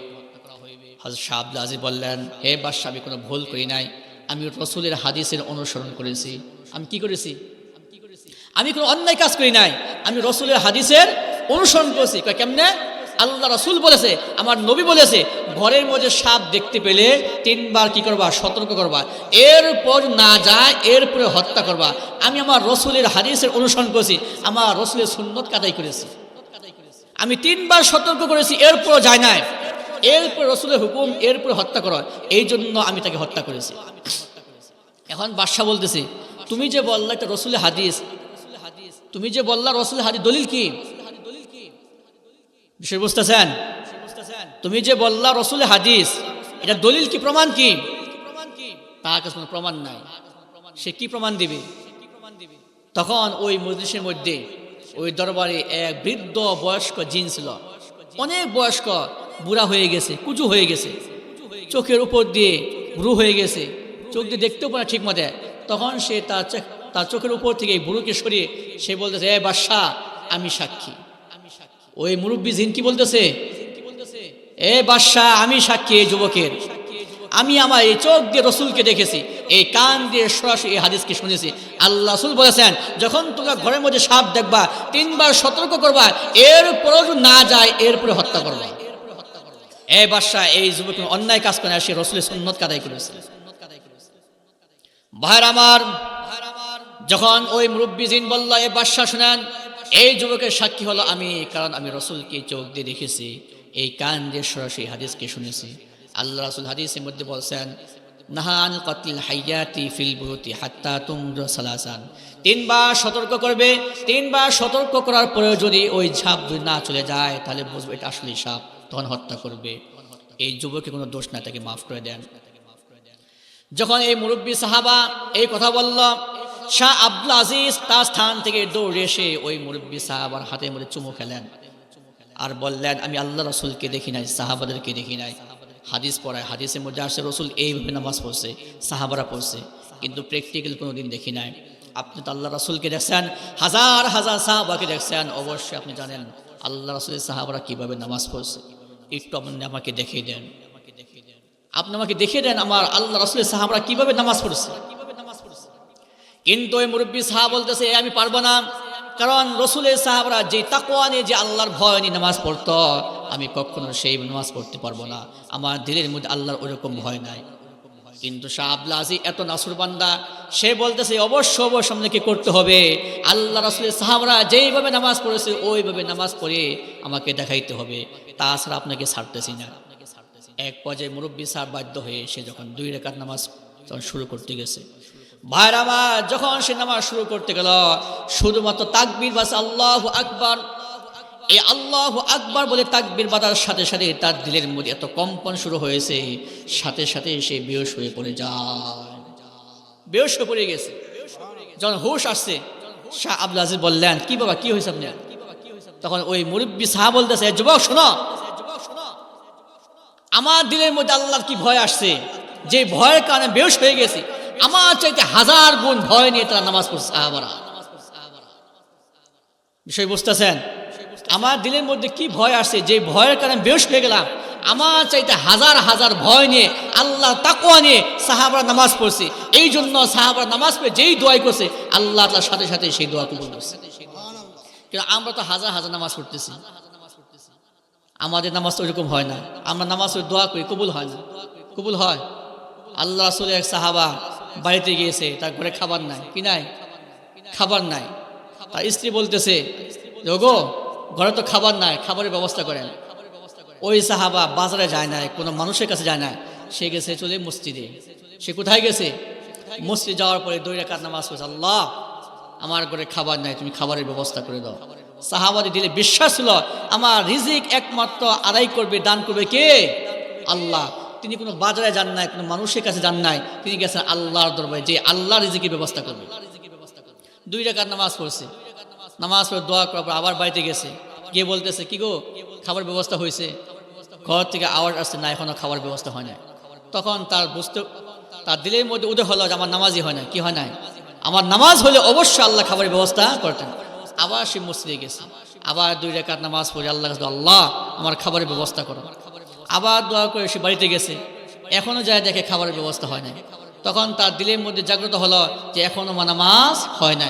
হযরত শাহ আব্দুল আজিজ বললেন, হে বাদশাহ, আমি কোনো ভুল করি নাই, আমি রসুলের হাদিসের অনুসরণ করেছি। আমি কি করেছি? আমি কোনো অন্যায় কাজ করি নাই, আমি রসুলের হাদিসের অনুসরণ করেছি। কেমনে? আল্লাহ রসুল বলেছে, আমার নবী বলেছে, ঘরের মধ্যে সাপ দেখতে পেলে 3 বার কি করবা? সতর্ক করবা, এরপর না যায় এরপরে হত্যা করবা। আমি আমার রসুলের হাদিসের অনুসরণ করেছি, আমার রসুলের সুন্নত কাদাই করেছি। আমি 3 বার সতর্ক করেছি, এরপর যায় নাই, এরপর রসুলের হুকুম, এরপরে হত্যা করো, এই জন্য আমি তাকে হত্যা করেছি। এখন বাদশাহ বলতেছে, তুমি যে বললা এটা রসুলের হাদিস, তুমি যে বললা রসুলের হাদিস, দলিল কি? বিষয় বুঝতেছেন? তুমি যে বললা রসুলের হাদিস, এটা দলিল কি, প্রমাণ কি? তার কাছে কোনো প্রমাণ নাই, সে কি প্রমাণ দিবে? তখন ওই মজলিসের মধ্যে ওই দরবারে এক বৃদ্ধ বয়স্ক জিন ছিল, অনেক বয়স্ক, বুড়া হয়ে গেছে, কুচু হয়ে গেছে, চোখের উপর দিয়ে ভ্রু হয়ে গেছে, চোখ দিয়ে দেখতেও পারে ঠিক মতে। তখন সে তার চোখের উপর থেকে এই ভ্রুকে সরিয়ে সে বলতেছে, এ বাদশাহ, আমি সাক্ষী। ওই মুরব্বী জিন কি বলতেছে? এ বাদশাহ, আমি সাক্ষী এই যুবকের, আমি আমার এই চোখ দিয়ে রসুলকে দেখেছি, এই কান দিয়ে সরাসরি এই হাদিসকে শুনেছি। আল্লাহ রসুল বলেছেন, যখন তোমরা ঘরের মধ্যে সাপ দেখবা 3 বার সতর্ক করবা, এরপরও না যায় এরপরে হত্যা করবা। এই বাদশাহ এই যুবক অন্যায় কাজ করে সে রসুলের সুন্নত কাদাই করেছে। ভাইরা আমার, যখন ওই মুরব্বী জিন বলল, এ বাদশাহ শুনেন, এই যুবকের সাক্ষী হলো আমি, কারণ আমি রসুলকে চোখ দিয়ে দেখেছি, এই কান দিয়ে সরাসরি হাদিসকে শুনেছি। আল্লাহ রাসূল হাদিসের মধ্যে বলছেন, নাহান কতল হাইয়াতি ফিল বুয়ুতি হাত্তা তুমরা সালাসান, 3 বার সতর্ক করবে, 3 বার সতর্ক করার পরেও যদি ওই সাপ না চলে যায়, তাহলে বুঝবে এটা আসলেই সাপ, তখন হত্যা করবে। এই যুবকের কোনো দোষ না, তাকে মাফ করে দেন। যখন এই মুরব্বী সাহাবা এই কথা বলল, শাহ আব্দুল আজিজ তার স্থান থেকে দৌড়ে এসে ওই মুরব্বী সাহাবার হাতের মধ্যে চুমু খেলেন আর বললেন, আমি আল্লাহ রসুলকে দেখি নাই, সাহাবাদেরকে দেখি নাই। হাদিস পড়ায়, হাদিসের মধ্যে আসে রসুল এইভাবে নামাজ পড়ছে, সাহাবারা পড়ছে, কিন্তু প্র্যাকটিক্যাল কোনো দিন দেখি নাই। আপনি তো আল্লাহ রসুলকে দেখছেন, হাজার হাজার সাহাবাকে দেখছেন, অবশ্যই আপনি জানেন আল্লাহ রসুলের সাহাবারা কীভাবে নামাজ পড়ছে। একটু আপনি আমাকে দেখিয়ে দেন, আপনি আমাকে দেখিয়ে দেন আমার আল্লাহ রসুলের সাহাবারা কীভাবে নামাজ পড়ছে। কিন্তু ওই মুরব্বী সাহাব বলতেছে, আমি পারবো না, কারণ রসুলের সাহাবারা যে তাকওয়া নিয়ে, যে আল্লাহর ভয় নিয়ে নামাজ পড়তো, আমি কখনো সেই নামাজ পড়তে পারবো না, আমার দিলের মধ্যে আল্লাহর ওরকম ভয় নাই। কিন্তু শাহ আব্দুল আজিজ এত নাসুর বান্দা, সে বলতেছে অবশ্য আপনাকে করতে হবে, আল্লাহ রসুলের সাহাবারা যেইভাবে নামাজ পড়েছে ওইভাবে নামাজ পড়ে আমাকে দেখাইতে হবে, তাছাড়া আপনাকে ছাড়তেছি না। এক পর্যায়ে মুরব্বী সাহেব বাধ্য হয়ে সে যখন 2 রাকাত নামাজ শুরু করতে গেছে, ভাইরা আমার, যখন সে নামাজ শুরু করতে গেল, শুধুমাত্র তাকবীর বাস আল্লাহু আকবার, এই আল্লাহু আকবার বলে তাকবীর বাঁধার সাথে সাথে তার দিলের মধ্যে এত কম্পন শুরু হয়েছে, সাথে সাথে সে বেহুশ হয়ে পড়ে যায়, বেহুশ হয়ে পড়ে গেছে। যখন হুশ আসছে, শাহ আব্দুল আজিজ বললেন, কি বাবা, কি হয়েছে আপনার? তখন ওই মুরব্বী সাহাব বলতেছে, যুবক শোনো, আমার দিলের মধ্যে আল্লাহর কি ভয় আসছে, যে ভয়ের কারণে বেহুশ হয়ে গেছি, আমার চাইতে 1000 গুণ ভয় নিয়ে তারা নামাজ পড়ছে সাহাবারা। বিষয় বুঝতেছেন? আমার দিলের মধ্যে কি ভয় আসছে, যে ভয়ের কারণে বেহুশ হয়ে গেলাম, আমার চাইতে 1000 হাজার ভয় নিয়ে, আল্লাহ তাকওয়া নিয়ে সাহাবারা নামাজ পড়ছে। এই জন্য সাহাবারা নামাজ পড়ে যেই দোয়া করছে, আল্লাহ তাআলার সাথে সাথে সেই দোয়া কবুল করছে। কিন্তু আমরা তো হাজার হাজার নামাজ পড়তেছি, আমাদের নামাজ তো ওইরকম হয় না। আমরা নামাজ দোয়া করি, কবুল হয় না। কবুল হয়? আল্লাহ রাসূলের এক সাহাবা বাড়িতে গিয়েছে, তার ঘরে খাবার নাই, কি নাই, খাবার নাই। তার স্ত্রী বলতেছে, ওগো, ঘরে তো খাবার নাই, খাবারের ব্যবস্থা করেন। ওই সাহাবা বাজারে যায় না, কোনো মানুষের কাছে যায় না, সে গেছে চলে মসজিদে। সে কোথায় গেছে? মসজিদ যাওয়ার পরে 2 রাকাত নামাজ পড়েছে, আল্লাহ, আমার ঘরে খাবার নাই, তুমি খাবারের ব্যবস্থা করে দাও। সাহাবাদের দিলে বিশ্বাস ছিল আমার রিজিক একমাত্র আদায় করবে, দান করবে কে? আল্লাহ। তিনি কোনো বাজারে যান নাই, কোনো মানুষের কাছে যান নাই, তিনি গেছেন আল্লাহর দরবারে, যে আল্লাহ রিজিকের ব্যবস্থা করবে। 2 রাকাত নামাজ পড়ছে, নামাজ পড়ে দোয়া করার পর আবার বাড়িতে গেছে, গিয়ে বলতেছে কি গো খাবার ব্যবস্থা হয়েছে? ঘর থেকে আওয়াজ আসছে না, এখনো খাবার ব্যবস্থা হয় না। তখন তার দিলের মধ্যে উদয় হলো যে আমার নামাজই হয় না। কি হয় না? আমার নামাজ হলে অবশ্যই আল্লাহ খাবারের ব্যবস্থা করতেন। আবার সে মসজিদে গেছে, আবার 2 রাকাত নামাজ পড়ে আল্লাহ কাছে, আল্লাহ আমার খাবারের ব্যবস্থা করো। আবার দোয়া করে সে বাড়িতে গেছে, এখনো যায় দেখে খাবারের ব্যবস্থা হয় না। তখন তার দিলের মধ্যে জাগ্রত হলো যে এখনো নামাজ হয় না।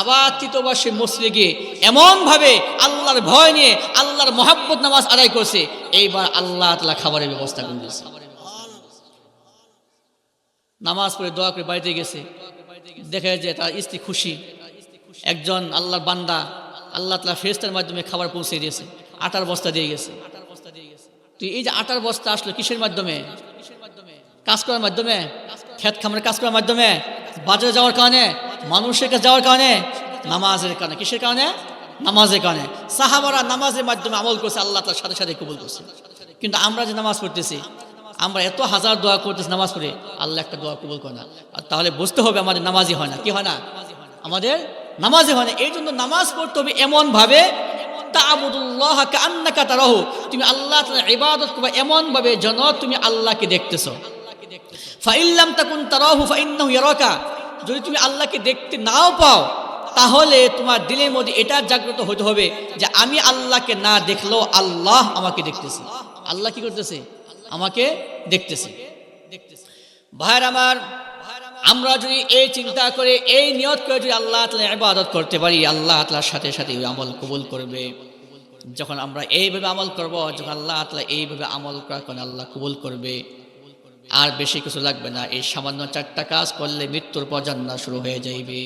আবার 3বার সে মসজিদে গিয়ে এমনভাবে আল্লাহর ভয় নিয়ে আল্লাহর মহাব্বত নামাজ আদায় করছে, এইবার আল্লাহ তাআলা খাবারের ব্যবস্থা করে দিয়েছে। নামাজ পড়ে দোয়া করে বাড়িতে গেছে, দেখে যে তার স্ত্রী খুশি, একজন আল্লাহর বান্দা, আল্লাহ তাআলা ফেরেশতার মাধ্যমে খাবার পৌঁছে দিয়েছে, আটার বস্তা দিয়ে গেছে। তো এই যে আটার বস্তা আসলো কিসের মাধ্যমে? কাজ করার মাধ্যমে, ক্ষেত খামারে কাজ করার মাধ্যমে, বাজারে যাওয়ার কারণে, মানুষের কাছে যাওয়ার কারণে, নামাজের কারণে। কিসের কারণে? নামাজের কারণে। সাহাবারা নামাজের মাধ্যমে আমল করছে, আল্লাহ তাআলার সাথে সাথে কবুল করছে। কিন্তু আমরা যে নামাজ পড়তেছি, আমরা এত হাজার দোয়া করতেছি, নামাজ পড়ে আল্লাহ একটা দোয়া কবুল করে না। আর তাহলে বুঝতে হবে আমাদের নামাজই হয় না। কি হয় না? আমাদের নামাজই হয় না। এই জন্য নামাজ পড়তে হবে এমনভাবে, তা'বুদুল্লাহ কাআন্নাকা তারাহু, তুমি আল্লাহ তাআলার ইবাদত করবে এমনভাবে যেন তুমি আল্লাহকে দেখতেছো। ফাইন লাম তাকুন তারাহু ফাইন্নাহু ইয়ারাকা, যদি তুমি আল্লাহকে দেখতে নাও পাও, তাহলে তোমার দিলের মধ্যে এটা জাগ্রত হতে হবে যে আমি আল্লাহকে না দেখলেও আল্লাহ আমাকে দেখতেছে। আল্লাহ কি করতেছে? আমাকে দেখতেছে। ভাইর আমার, আমরা যদি এই চিন্তা করে, এই নিয়ত করে যদি আল্লাহ তাআলার ইবাদত করতে পারি, আল্লাহ তাআলার সাথে সাথে ওই আমল কবুল করবে। যখন আমরা এইভাবে আমল করব, যখন আল্লাহ তাআলা এইভাবে আমল করার কারণে আল্লাহ কবুল করবে, আর বেশি কিছু লাগবে না। এই সামান্য 4টা কাজ করলে মৃত্যুর পর জান্নাত শুরু হয়ে যাইবে।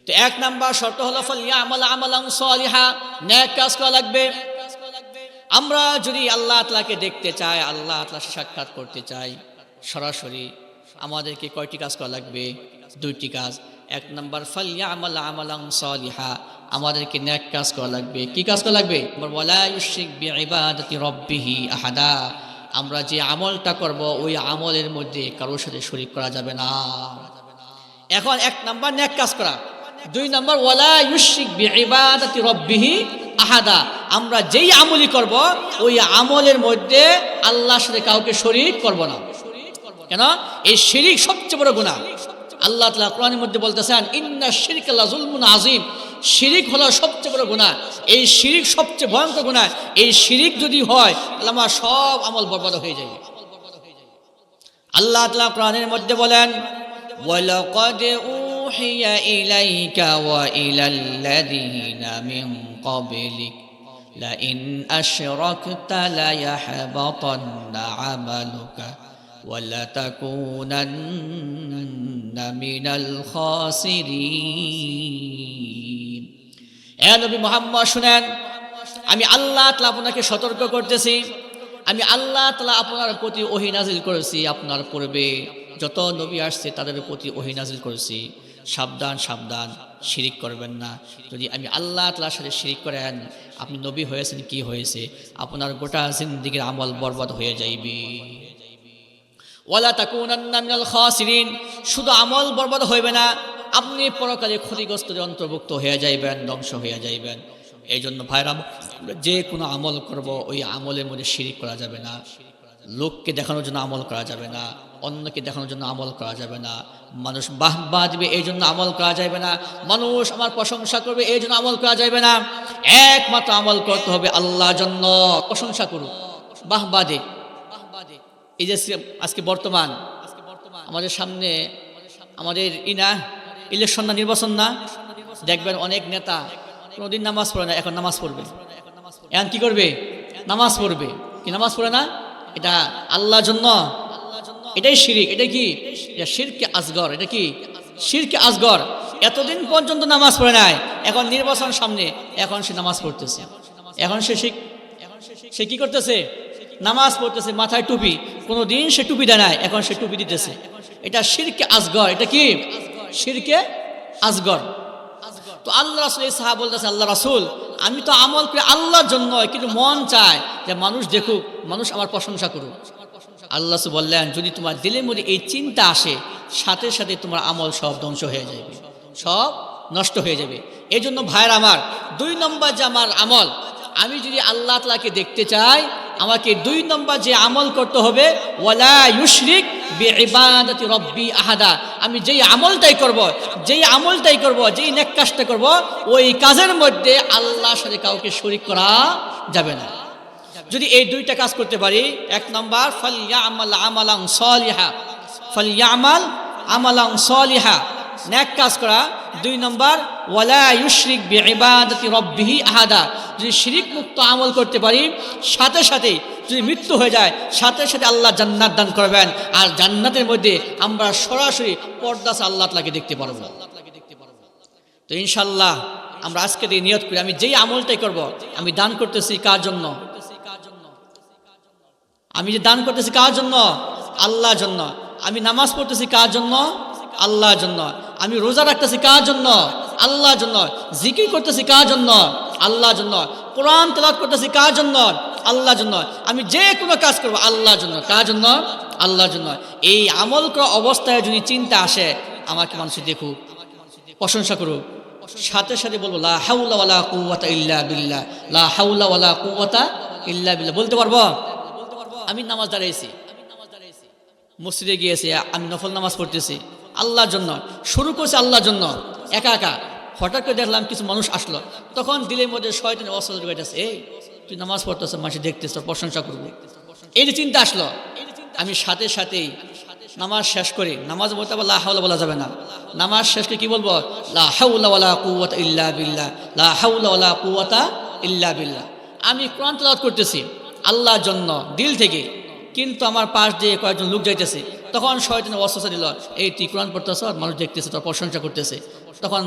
তো 1 নাম্বার শর্ত হলো ফালইয়ামাল আমালান সালিহা, নেক কাজ করা লাগবে। আমরা যদি আল্লাহ তাআলাকে দেখতে চাই, আল্লাহ তাআলার সাক্ষাৎ করতে চাই সরাসরি, আমাদেরকে কয়টি কাজ করা লাগবে? 2টি কাজ। 1 নাম্বার ফালইয়ামাল আমালান সালিহা, আমাদেরকে নেক কাজ করা লাগবে। কি কাজ করা লাগবে? ওয়ালা ইউশরিক বিইবাদাতি রাব্বিহি আহাদা, আমরা যে আমলটা করব ওই আমলের মধ্যে কারোর সাথে শরীক করা যাবে না। এখন 1 নাম্বার নেক কাজ করা। 2 নাম্বার ওয়ালা ইউশরিক বিইবাদাতি রাব্বিহি আহাদা, আমরা যেই আমলই করব ওই আমলের মধ্যে আল্লাহর সাথে কাউকে শরীক করব না। কেন? এই শিরিক সবচেয়ে বড় গুনাহ। আল্লাহ তাআলা কোরআনের মধ্যে বলতেছেন, ইন্নাশ শিরকা লাযুলমুন আযীম, শিরিক হলো সবচেয়ে বড় গুনাহ। এই শিরিক সবচেয়ে ভয়ঙ্কর গুনাহ। এই শিরিক যদি হয় তাহলে আমার সব আমল বরবাদ হয়ে যাবে। আল্লাহ তাআলা কোরআনের মধ্যে বলেন, ওয়ালাকাদ উহিয়া ইলাইকা ওয়া ইলাল্লাযীনা মিন ক্বাবলিক লাইন আশরাকতা লায়াহবাতান্না আমালুকা ওয়া লাতাকুনান্না মিনাল খাসিরিন। হে নবী মুহাম্মদ শুনেন, আমি আল্লাহ তাআলা আপনাকে সতর্ক করতেছি, আমি আল্লাহ তাআলা আপনার প্রতি ওহী নাজিল করেছি, আপনার পূর্বে যত নবী আসছে তাদের প্রতি ওহী নাজিল করেছি, সাবধান সাবধান, শিরিক করবেন না। যদি আমি আল্লাহ তাআলার সাথে শিরিক করেন, আপনি নবী হয়েছেন কি হয়েছে, আপনার গোটা জিন্দেগীর আমল বরবাদ হয়ে যাইবে। ওয়ালা তাকুনান্না মিনাল খাসিরিন, শুধু আমল বরবাদ হইবে না, আপনি পরকালে ক্ষতিগ্রস্তদের অন্তর্ভুক্ত হয়ে যাইবেন, ধ্বংস হয়ে যাইবেন। এই জন্য ভাইরা, যে কোনো আমল করব ওই আমলের মধ্যে শিরিক করা যাবে না। লোককে দেখানোর জন্য আমল করা যাবে না, অন্যকে দেখানোর জন্য আমল করা যাবে না, মানুষ বাহবা দিবে এই জন্য আমল করা যাবে না, মানুষ আমার প্রশংসা করবে এই জন্য আমল করা যাবে না। একমাত্র আমল করতে হবে আল্লাহর জন্য। প্রশংসা করুক, বাহবা দিক। এই যে আজকে বর্তমান আমাদের সামনে আমাদের ইলেকশন না, নির্বাচন না, দেখবেন অনেক নেতা কোনোদিন নামাজ পড়ে না, এখন নামাজ পড়বে। এখন কি করবে? নামাজ পড়বে। কি নামাজ পড়ে না? এটা আল্লাহর জন্য, এটাই শিরিক। এটা কি? এটা শিরকে আসগর। এটা কি? শিরকে আসগর। এতদিন পর্যন্ত নামাজ পড়ে নাই, এখন নির্বাচন সামনে, এখন সে নামাজ পড়তেছে। এখন সে কি করতেছে? নামাজ পড়তেছে, মাথায় টুপি। কোনোদিন সে টুপি দেয় নাই, এখন সে টুপি দিতেছে। এটা শিরকে আসগর। এটা কি? শিরকে আসগর। তো আল্লাহ রাসূল এই সাহাবা বলতেছে, আল্লাহ রাসূল আমি তো আমল করি আল্লাহর জন্য, কিন্তু মন চায় যে মানুষ দেখুক, মানুষ আমার প্রশংসা করুক। আল্লাহ রাসূল বললেন, যদি তোমার দিলের মধ্যে এই চিন্তা আসে, সাথে সাথে তোমার আমল সব ধ্বংস হয়ে যাবে, সব নষ্ট হয়ে যাবে। এই জন্য ভাইয়ের আমার 2 নম্বর যে আমার আমল, আমি যদি আল্লাহ তাআলাকে দেখতে চাই, আমাকে 2 নম্বর যে আমল করতে হবে, ওয়ালা ইউশরিক বিইবাদাতি রব্বি আহাদা। আমি যেই আমলটাই করব, যেই নেক কাজটা করব, ওই কাজের মধ্যে আল্লাহর সাথে কাউকে শরীক করা যাবে না। যদি এই 2টা কাজ করতে পারি, 1 নম্বর ফালইয়ামাল আমালান সালিহা, নেক কাজ করা। 2 নম্বর ওয়ালা ইউশরিক বিইবাদাতি রব্বিহি আহাদা। যদি শিরিক মুক্ত আমল করতে পারি, সাথে সাথে যদি মৃত্যু হয়ে যায়, সাথে সাথে আল্লাহ জান্নাত দান করবেন, আর জান্নাতের মধ্যে আমরা সরাসরি পর্দা ছাড়া আল্লাহ তাআলাকে দেখতে পারবো। তো ইনশাআল্লাহ আমরা আজকে দিয়ে নিয়ত করি, আমি যেই আমলটাই করব, আমি দান করতেছি কার জন্য? আমি যে দান করতেছি কার জন্য? আল্লাহর জন্য। আমি নামাজ পড়তেছি কার জন্য? আল্লাহর জন্য। আমি রোজা রাখতেছি কার জন্য? আল্লাহর জন্য। জিকির করতেছি কার জন্য? আল্লাহর জন্য। কোরআন তেলাওয়াত করতেছি কার জন্য? আল্লাহর জন্য। আমি যে কোনো কাজ করব আল্লাহর জন্য। কার জন্য? আল্লাহর জন্য। এই আমল করা অবস্থায় যদি চিন্তা আসে, আমাকে মানুষ দেখুক, প্রশংসা করুক, সাথে সাথে বলবো লা হাওলা ওয়ালা কুওয়াতা ইল্লা বিল্লাহ, লা হাওলা ওয়ালা কুওয়াতা ইল্লা বিল্লাহ বলতে পারবো। আমি নামাজ দাঁড়িয়েছি, মসজিদে গিয়েছি, আমি নফল নামাজ পড়তেছি আল্লাহর জন্য, শুরু করছি আল্লাহর জন্য একা একা। হঠাৎ করে দেখলাম কিছু মানুষ আসলো, তখন দিলের মধ্যে শয়তান ওয়াসওয়াসা ঢুকাইতেছে, এই তুই নামাজ পড়তেছ, মানুষ দেখতেছ, প্রশংসা করবো, এই যে চিন্তা আসলো। আমি সাথে সাথেই নামাজ শেষ করে, নামাজ বলতে আবার লা হাওলা বলা যাবে না, নামাজ শেষ করে কি বলবো? লা হাওলা ওয়ালা কুওয়াতা ইল্লা বিল্লাহ, লা হাওলা ওয়ালা কুওয়াতা ইল্লা বিল্লাহ। আমি কোরআন তেলাওয়াত করতেছি আল্লাহর জন্য দিল থেকে, কিন্তু আমার পাশ দিয়ে কয়েকজন লোক যাইতেছে, তখন শয়তান ওয়াসওয়াসা দিল, এই তুই কোরআন পড়তেছ, মানুষ দেখতেছে, তোর প্রশংসা করতেছে। তখন